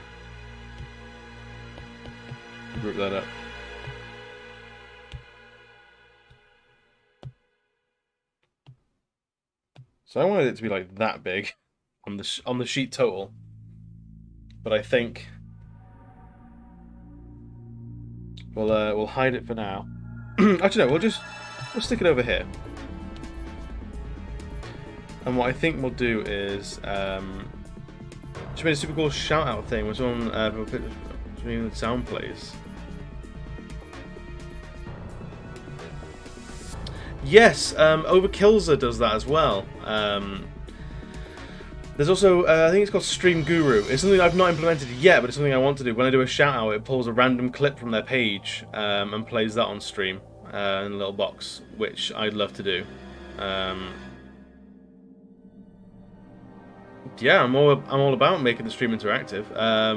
Group that up. So I wanted it to be like that big on the sheet total, but I think we'll hide it for now. Actually, no, we'll stick it over here. And what I think we'll do is should be a super cool shout out thing when someone sound plays. Yes, Overkillza does that as well. There's also, I think it's called Stream Guru. It's something I've not implemented yet, but it's something I want to do. When I do a shout out, it pulls a random clip from their page and plays that on stream in a little box, which I'd love to do. Yeah, I'm all about making the stream interactive. I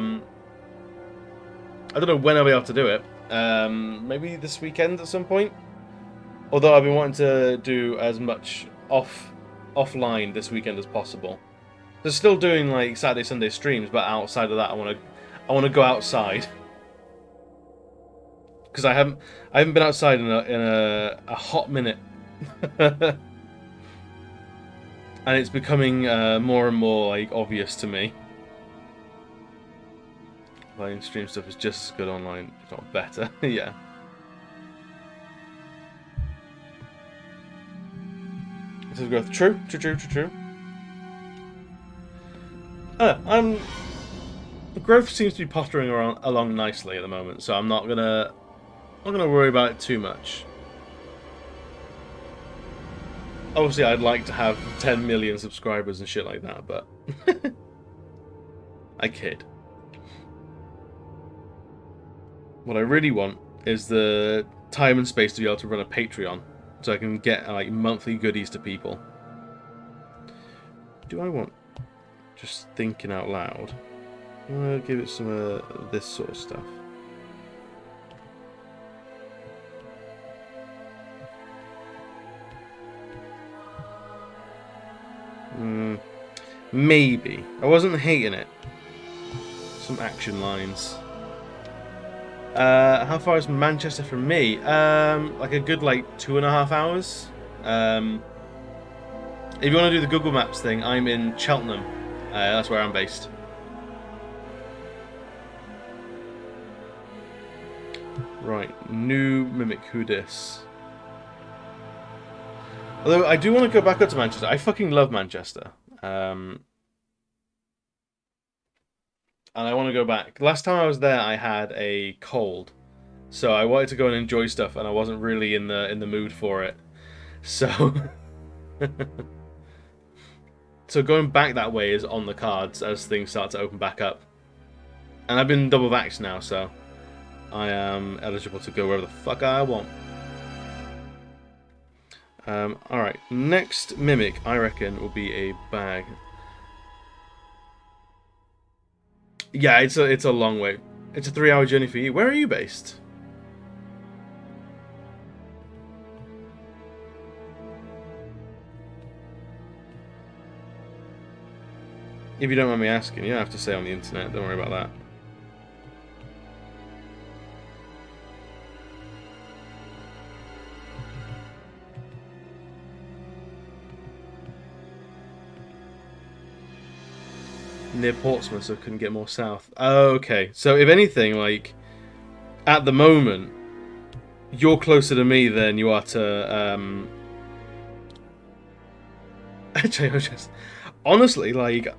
don't know when I'll be able to do it. Maybe this weekend at some point. Although I've been wanting to do as much offline this weekend as possible. So still doing like Saturday, Sunday streams, but outside of that, I want to go outside because I haven't been outside in a hot minute, and it's becoming more and more like obvious to me. Playing stream stuff is just as good online, if not better. Yeah. This is growth. True. Growth seems to be pottering along nicely at the moment, so I'm not gonna worry about it too much. Obviously, I'd like to have 10 million subscribers and shit like that, but I kid. What I really want is the time and space to be able to run a Patreon, so I can get like monthly goodies to people. Do I want? Just thinking out loud. I'm gonna give it some this sort of stuff. Maybe. I wasn't hating it. Some action lines. How far is Manchester from me? Like a good 2.5 hours. If you want to do the Google Maps thing, I'm in Cheltenham. That's where I'm based. Right, new Mimic, who dis? Although I do want to go back up to Manchester. I fucking love Manchester. And I want to go back. Last time I was there, I had a cold, so I wanted to go and enjoy stuff, and I wasn't really in the mood for it. So, so going back that way is on the cards as things start to open back up. And I've been double vaxxed now, so I am eligible to go wherever the fuck I want. Alright, next mimic, I reckon, will be a bag. Yeah, it's a long way. It's a 3-hour journey for you. Where are you based? If you don't mind me asking, you don't have to say on the internet, don't worry about that. Near Portsmouth, so couldn't get more south. Oh, okay. So if anything, like, at the moment, you're closer to me than you are to, actually, I just... Honestly, like,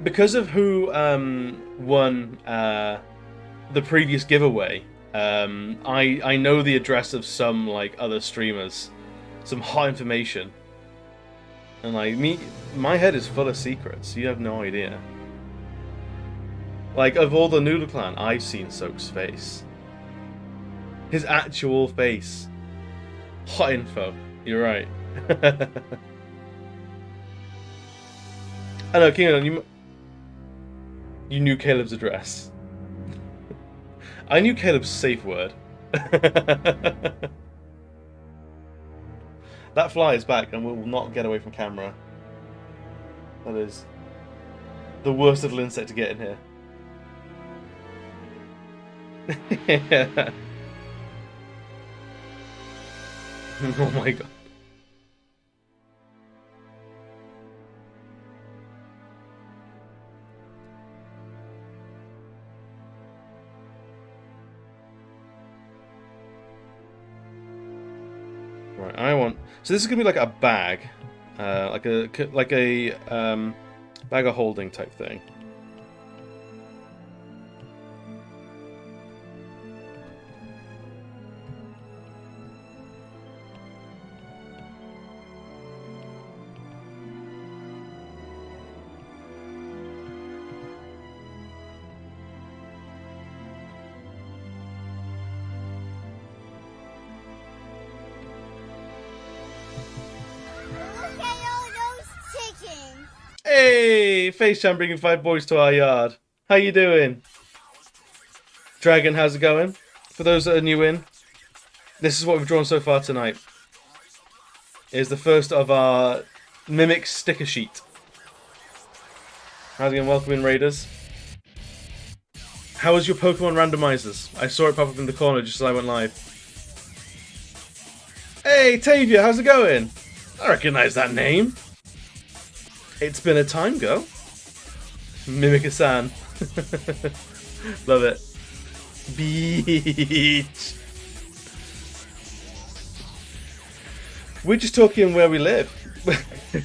because of who, won, the previous giveaway, I know the address of some, like, other streamers. Some hot information. And like my head is full of secrets. You have no idea. Like, of all the Noodle Clan, I've seen Soak's face. His actual face. Hot info. You're right. I know, King, you knew Caleb's address. I knew Caleb's safe word. That fly is back and will not get away from camera. That is the worst little insect to get in here. Yeah. Oh my god. Right, I want... So this is gonna be like a bag, like a bag of holding type thing. Hey, FaceTime bringing 5 boys to our yard. How you doing? Dragon, how's it going? For those that are new in, this is what we've drawn so far tonight. It is the first of our Mimic sticker sheet. How's it going? Welcome in, Raiders. How was your Pokemon randomizers? I saw it pop up in the corner just as I went live. Hey, Tavia, how's it going? I recognize that name. It's been a time, go. Mimic-san. Love it. Beach. We're just talking where we live.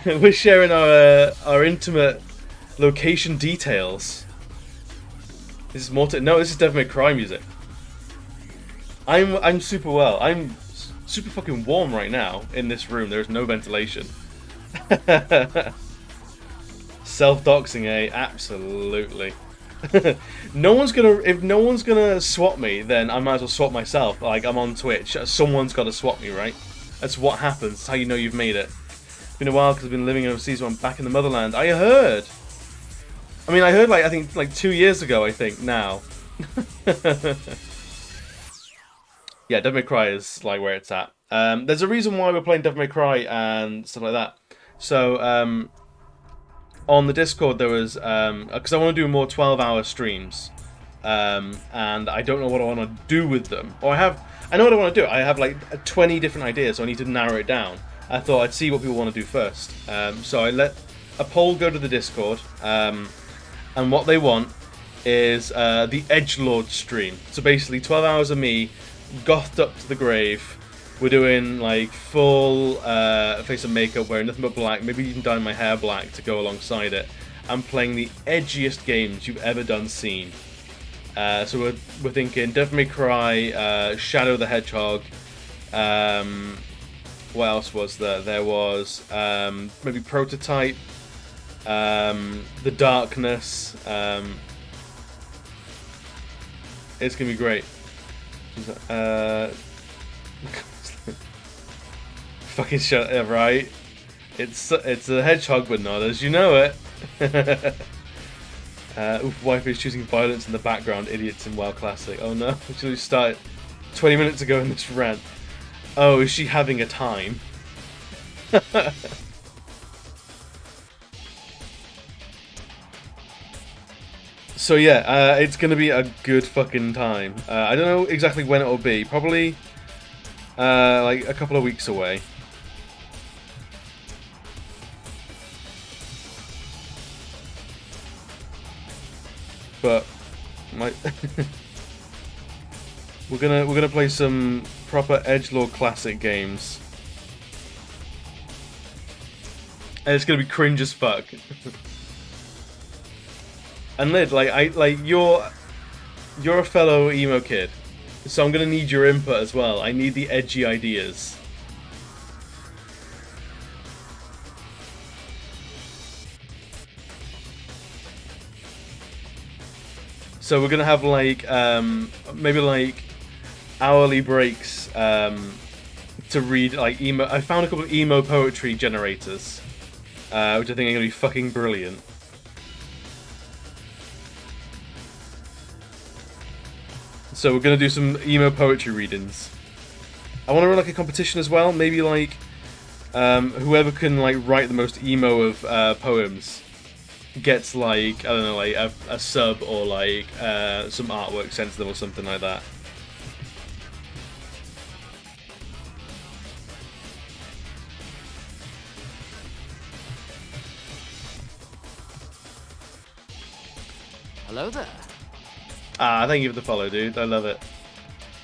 We're sharing our intimate location details. This is more to... No, this is Devil May Cry music. I'm super well. I'm super fucking warm right now in this room. There's no ventilation. Self-doxing, eh? Absolutely. If no one's gonna swap me, then I might as well swap myself. Like, I'm on Twitch. Someone's got to swap me, right? That's what happens. That's how you know you've made it. It's been a while because I've been living overseas, so I'm back in the motherland. I heard. I mean, I heard like, I think like 2 years ago, I think, now. Yeah, Devil May Cry is like where it's at. There's a reason why we're playing Devil May Cry and stuff like that. So, on the Discord there was, because I want to do more 12-hour streams, and I don't know what I want to do with them. Or I know what I want to do. I have like 20 different ideas, so I need to narrow it down. I thought I'd see what people want to do first. So I let a poll go to the Discord, and what they want is the Edgelord stream. So basically 12 hours of me, gothed up to the grave, We're doing like full face of makeup, wearing nothing but black, maybe even dyeing my hair black to go alongside it. I'm playing the edgiest games you've ever seen. So we're thinking Devil May Cry, Shadow the Hedgehog. What else was there? There was maybe Prototype, The Darkness. It's gonna be great. Fucking shut it, right? It's a hedgehog, but not as you know it. Wife is choosing violence in the background. Idiots in WoW Classic. Oh no, we should started 20 minutes ago in this rant. Oh, is she having a time? So yeah, it's gonna be a good fucking time. I don't know exactly when it'll be. Probably like a couple of weeks away. But we're gonna play some proper edgelord classic games. And it's gonna be cringe as fuck. And Lid, you're a fellow emo kid, so I'm gonna need your input as well. I need the edgy ideas. So we're gonna have like maybe like hourly breaks to read like emo. I found a couple of emo poetry generators, which I think are gonna be fucking brilliant. So we're gonna do some emo poetry readings. I want to run like a competition as well. Maybe like whoever can like write the most emo of poems gets like, I don't know, like a sub or like some artwork sent to them or something like that. Hello there. Ah, thank you for the follow, dude. I love it.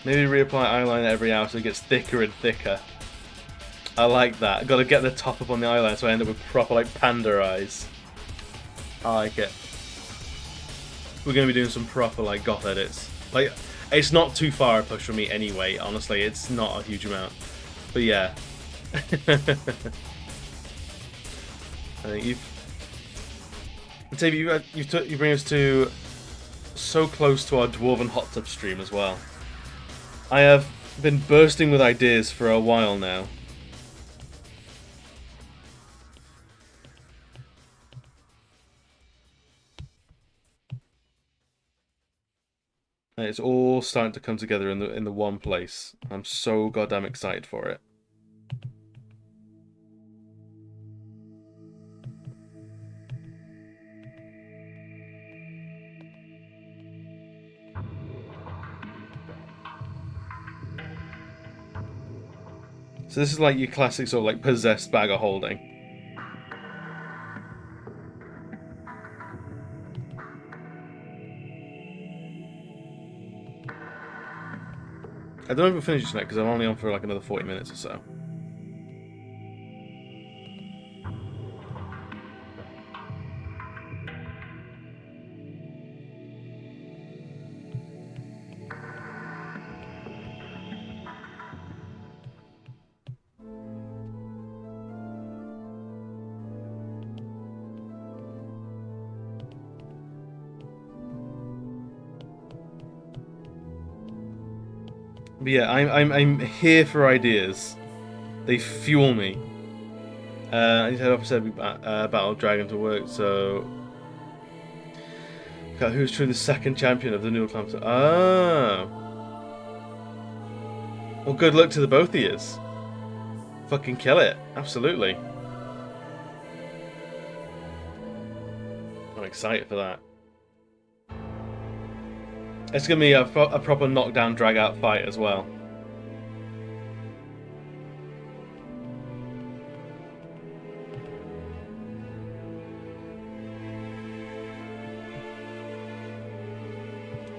Maybe reapply eyeliner every hour so it gets thicker and thicker. I like that. Got to get the top up on the eyeliner so I end up with proper like panda eyes. I like it. We're going to be doing some proper like goth edits. Like, it's not too far a push for me anyway, honestly. It's not a huge amount. But yeah. I think you bring us to so close to our Dwarven Hot Tub stream as well. I have been bursting with ideas for a while now. And it's all starting to come together in the one place. I'm so goddamn excited for it. So this is like your classic sort of like possessed bag of holding. I don't know if we'll finish this tonight because I'm only on for like another 40 minutes or so. But yeah, I'm here for ideas. They fuel me. I need to head off said Battle Dragon to work, so God, who's truly the second champion of the Noodle Clamp? Oh. Well, good luck to the both of yous. Fucking kill it. Absolutely. I'm excited for that. It's going to be a proper knockdown, drag-out fight as well.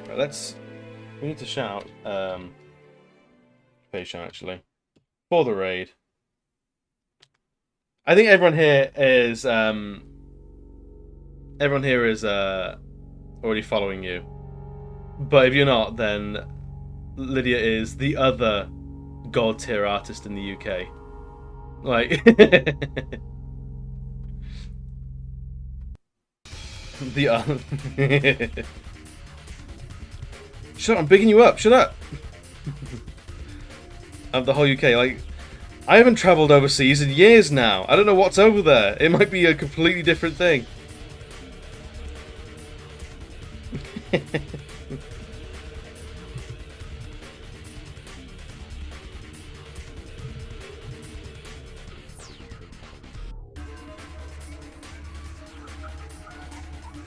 Right, we need to shout. Patient, actually. For the raid. I think everyone here is already following you. But if you're not, then Lydia is the other god tier artist in the UK. Like the Shut up, I'm bigging you up, shut up. Of the whole UK, like I haven't travelled overseas in years now. I don't know what's over there. It might be a completely different thing.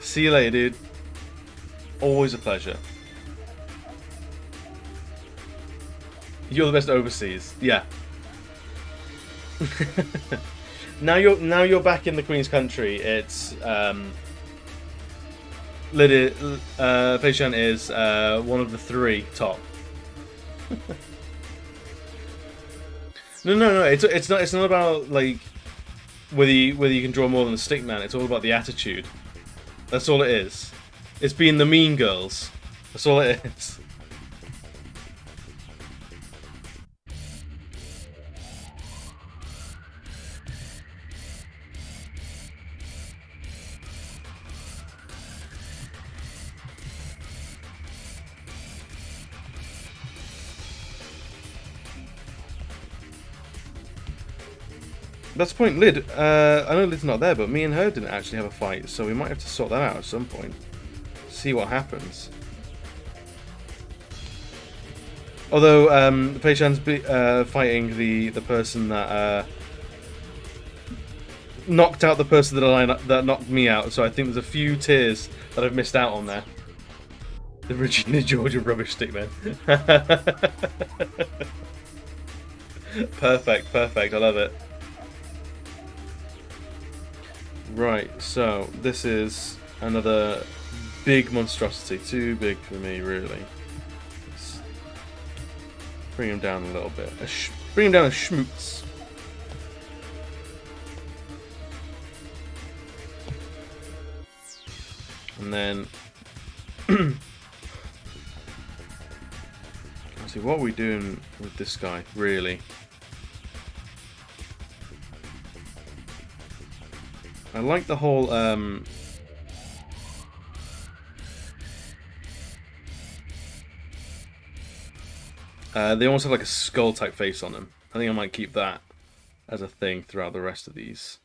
See you later, dude. Always a pleasure. You're the best overseas. Yeah. Now you're back in the Queen's country. It's Lydia Pei Shan is one of the 3 top. No. It's not about like whether you can draw more than the stick man. It's all about the attitude. That's all it is. It's being the mean girls. That's all it is. That's the point, Lyd. I know Lyd's not there, but me and her didn't actually have a fight, so we might have to sort that out at some point. See what happens. Although Pei Shan's fighting the person that knocked out the person that knocked me out, so I think there's a few tiers that I've missed out on there. The Regina Georgia rubbish stick man. Perfect. I love it. Right, so this is another big monstrosity. Too big for me, really. Let's bring him down a little bit. Bring him down a schmoots. And then... let's see, what are we doing with this guy, really? I like the whole they almost have like a skull type face on them. I think I might keep that as a thing throughout the rest of these.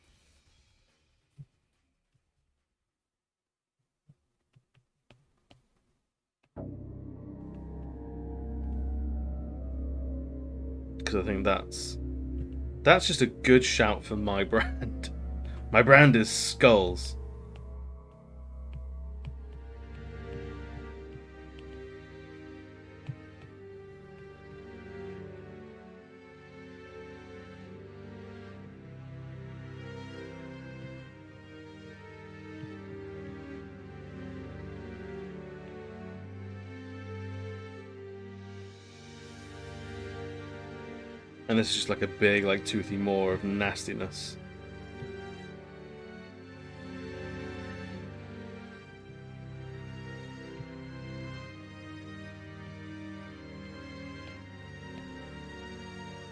Because I think that's just a good shout for my brand. My brand is skulls. And this is just like a big, like, toothy maw of nastiness.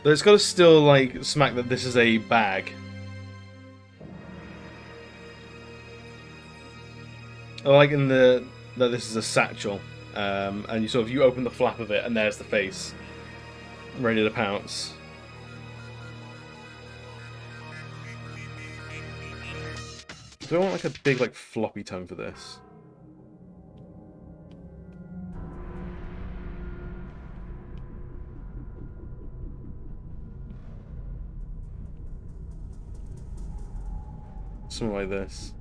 But it's got to still, like, smack that this is a bag. I like in that this is a satchel. And you open the flap of it and there's the face. Ready to pounce. Do I want, like, a big, like, floppy tongue for this? Something like this.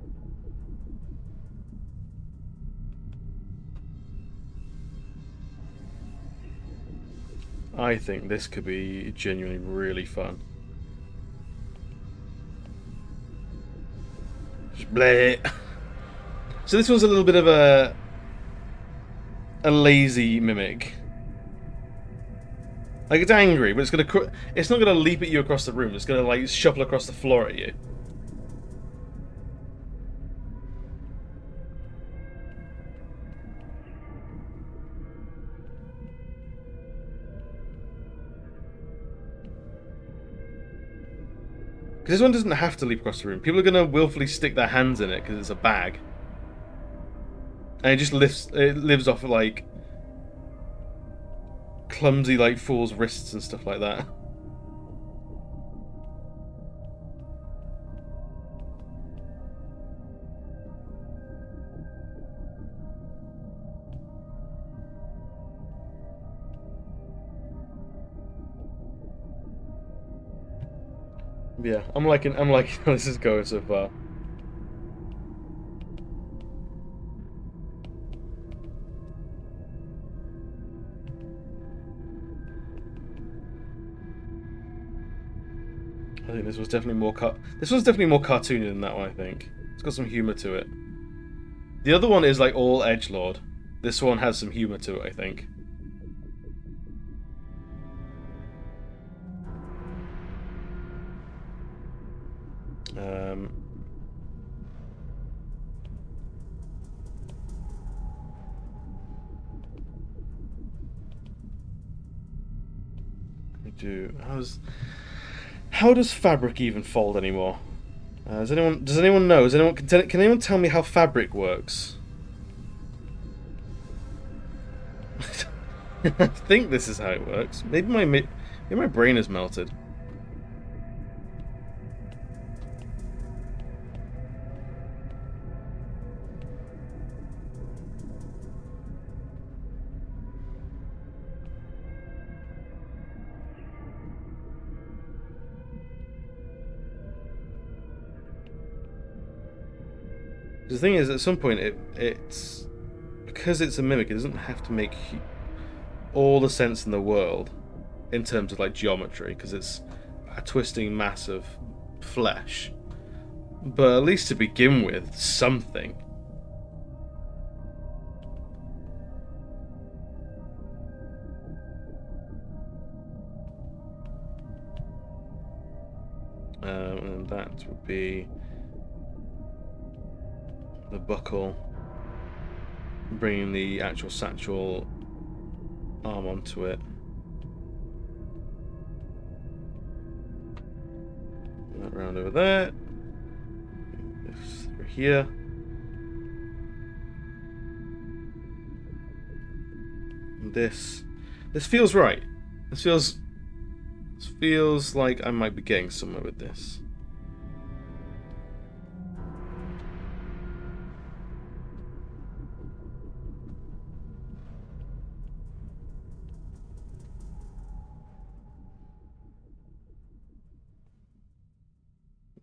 I think this could be genuinely really fun. Just bleh. So this one's a little bit of a lazy mimic. Like, it's angry, but it's not gonna leap at you across the room. It's gonna, like, shuffle across the floor at you. Because this one doesn't have to leap across the room. People are gonna willfully stick their hands in it because it's a bag. And it just lives off of, like, clumsy, like, fool's wrists and stuff like that. Yeah, I'm liking how this is going so far. I think this was definitely more cartoony than that one, I think. It's got some humour to it. The other one is like all edgelord. This one has some humour to it, I think. How does fabric even fold anymore? Does anyone know? Can anyone tell me how fabric works? I think this is how it works. Maybe my brain is melted. The thing is, at some point, it's because it's a mimic. It doesn't have to make all the sense in the world in terms of like geometry, because it's a twisting mass of flesh. But at least to begin with, something. And that would be the buckle, bringing the actual satchel arm onto it. That round over there. This through here. And this feels right. This feels like I might be getting somewhere with this.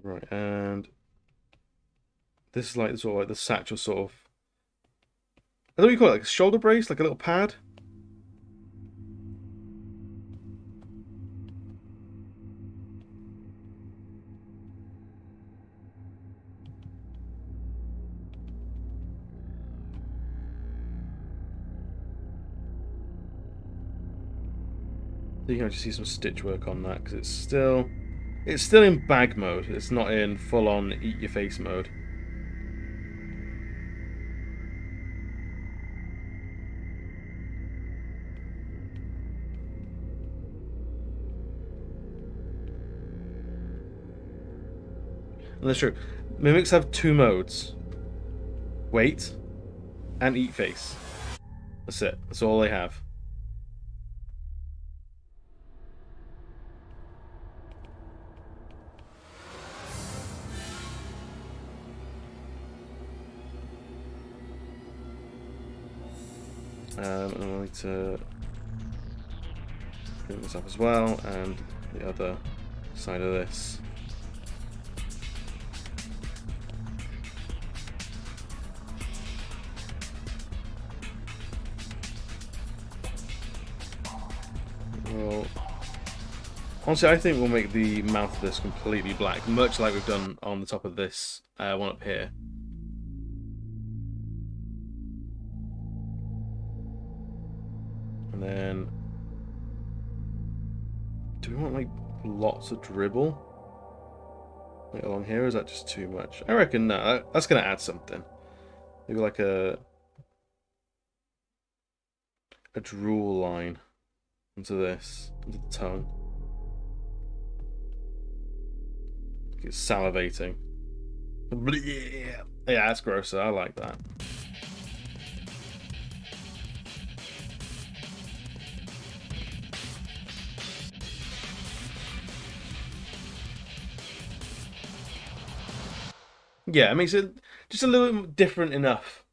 Right, and this is like sort of like the satchel sort of. I don't know what you call it, like a shoulder brace, like a little pad. So you can actually see some stitch work on that because it's still in bag mode. It's not in full-on eat your face mode. And that's true. Mimics have two modes: wait and eat face. That's it. That's all they have. And I need to clean this up as well, and the other side of this. Well, honestly, I think we'll make the mouth of this completely black, much like we've done on the top of this one up here. And then Do we want like lots of dribble? Like along here, or is that just too much? I reckon no, that's gonna add something. Maybe like a drool line into this, into the tongue. It's salivating. Yeah, that's grosser. I like that. Yeah, it makes it just a little different enough.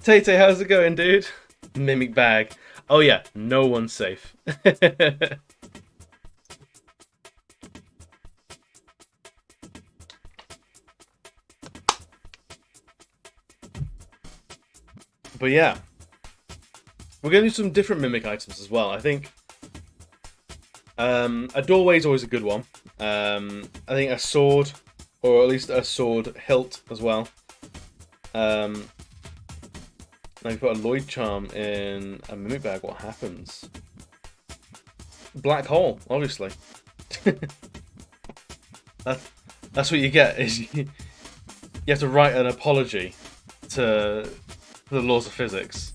Tay, how's it going, dude? Mimic bag. Oh yeah, no one's safe. But yeah, we're going to do some different mimic items as well. I think a doorway is always a good one. I think a sword, or at least a sword hilt as well. Now you put a Lloyd charm in a mimic bag, what happens? Black hole, obviously. That's what you get, is you have to write an apology to the laws of physics.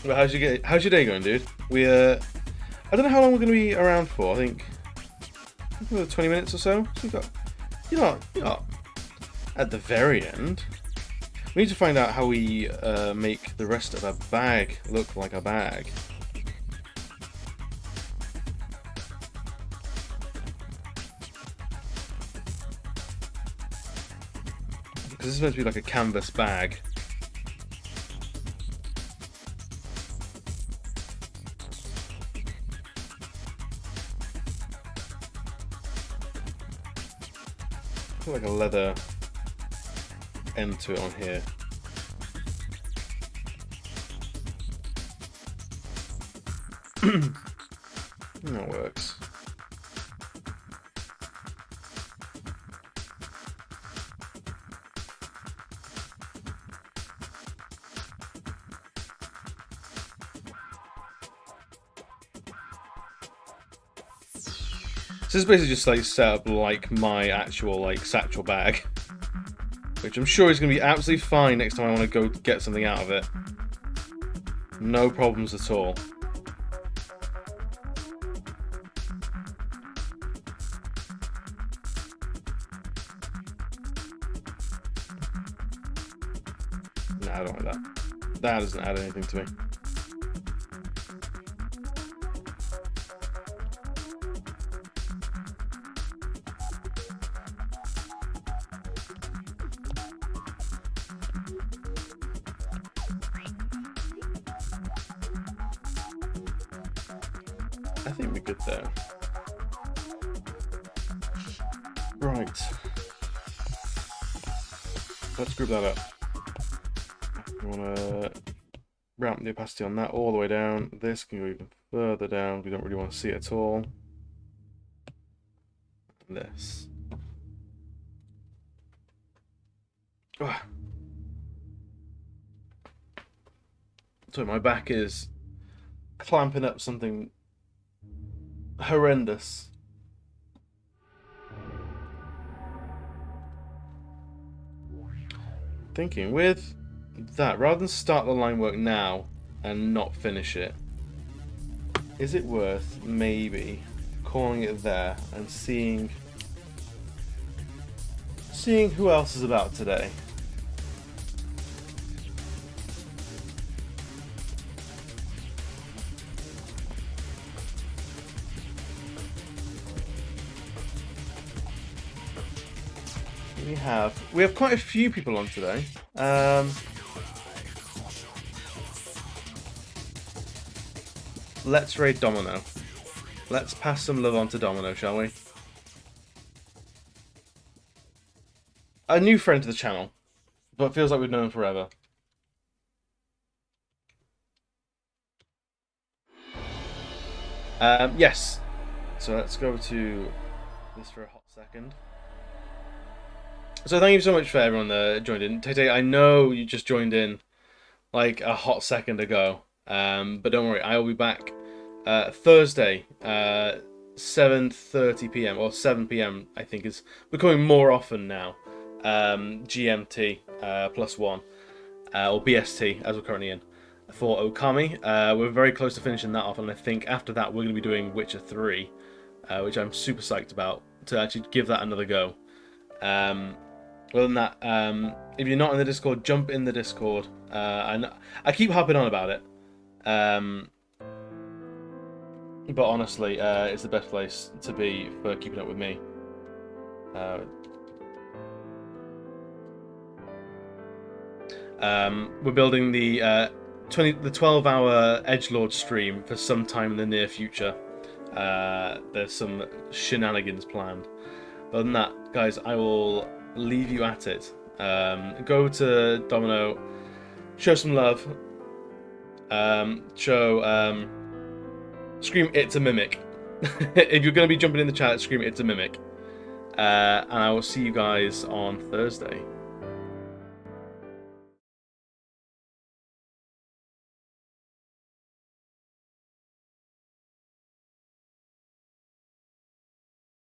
But how's your day going, dude? I don't know how long we're gonna be around for. I think another 20 minutes or so. So you're not at the very end. We need to find out how we make the rest of our bag look like a bag. Because this is meant to be like a canvas bag. Like a leather end to it on here. That works. So this is basically just like set up like my actual like satchel bag, which I'm sure is going to be absolutely fine next time I want to go get something out of it. No problems at all. Nah, I don't like that. That doesn't add anything to me. I think we're good there. Right. Let's group that up. We want to ramp the opacity on that all the way down. This can go even further down. We don't really want to see it at all. And this. Ah. So my back is clamping up something horrendous. Thinking with that, rather than start the line work now and not finish it, is it worth maybe calling it there and seeing who else is about today? We have quite a few people on today. Let's raid Domino. Let's pass some love on to Domino, shall we? A new friend to the channel, but feels like we've known him forever. Yes. So let's go to this for a hot second. So thank you so much for everyone that joined in. Tay, I know you just joined in like a hot second ago, but don't worry, I will be back Thursday, 7:30 p.m. or 7 p.m. I think is becoming more often now. GMT +1 or BST as we're currently in for Okami. We're very close to finishing that off, and I think after that we're going to be doing Witcher 3, which I'm super psyched about to actually give that another go. Other than that, if you're not in the Discord, jump in the Discord. I keep harping on about it, but honestly, it's the best place to be for keeping up with me. We're building the 12-hour Edgelord stream for some time in the near future. There's some shenanigans planned. Other than that, guys, I will leave you at it. Go to Domino, show some love. Scream "It's a Mimic." If you're going to be jumping in the chat, scream "It's a Mimic." And I will see you guys on Thursday.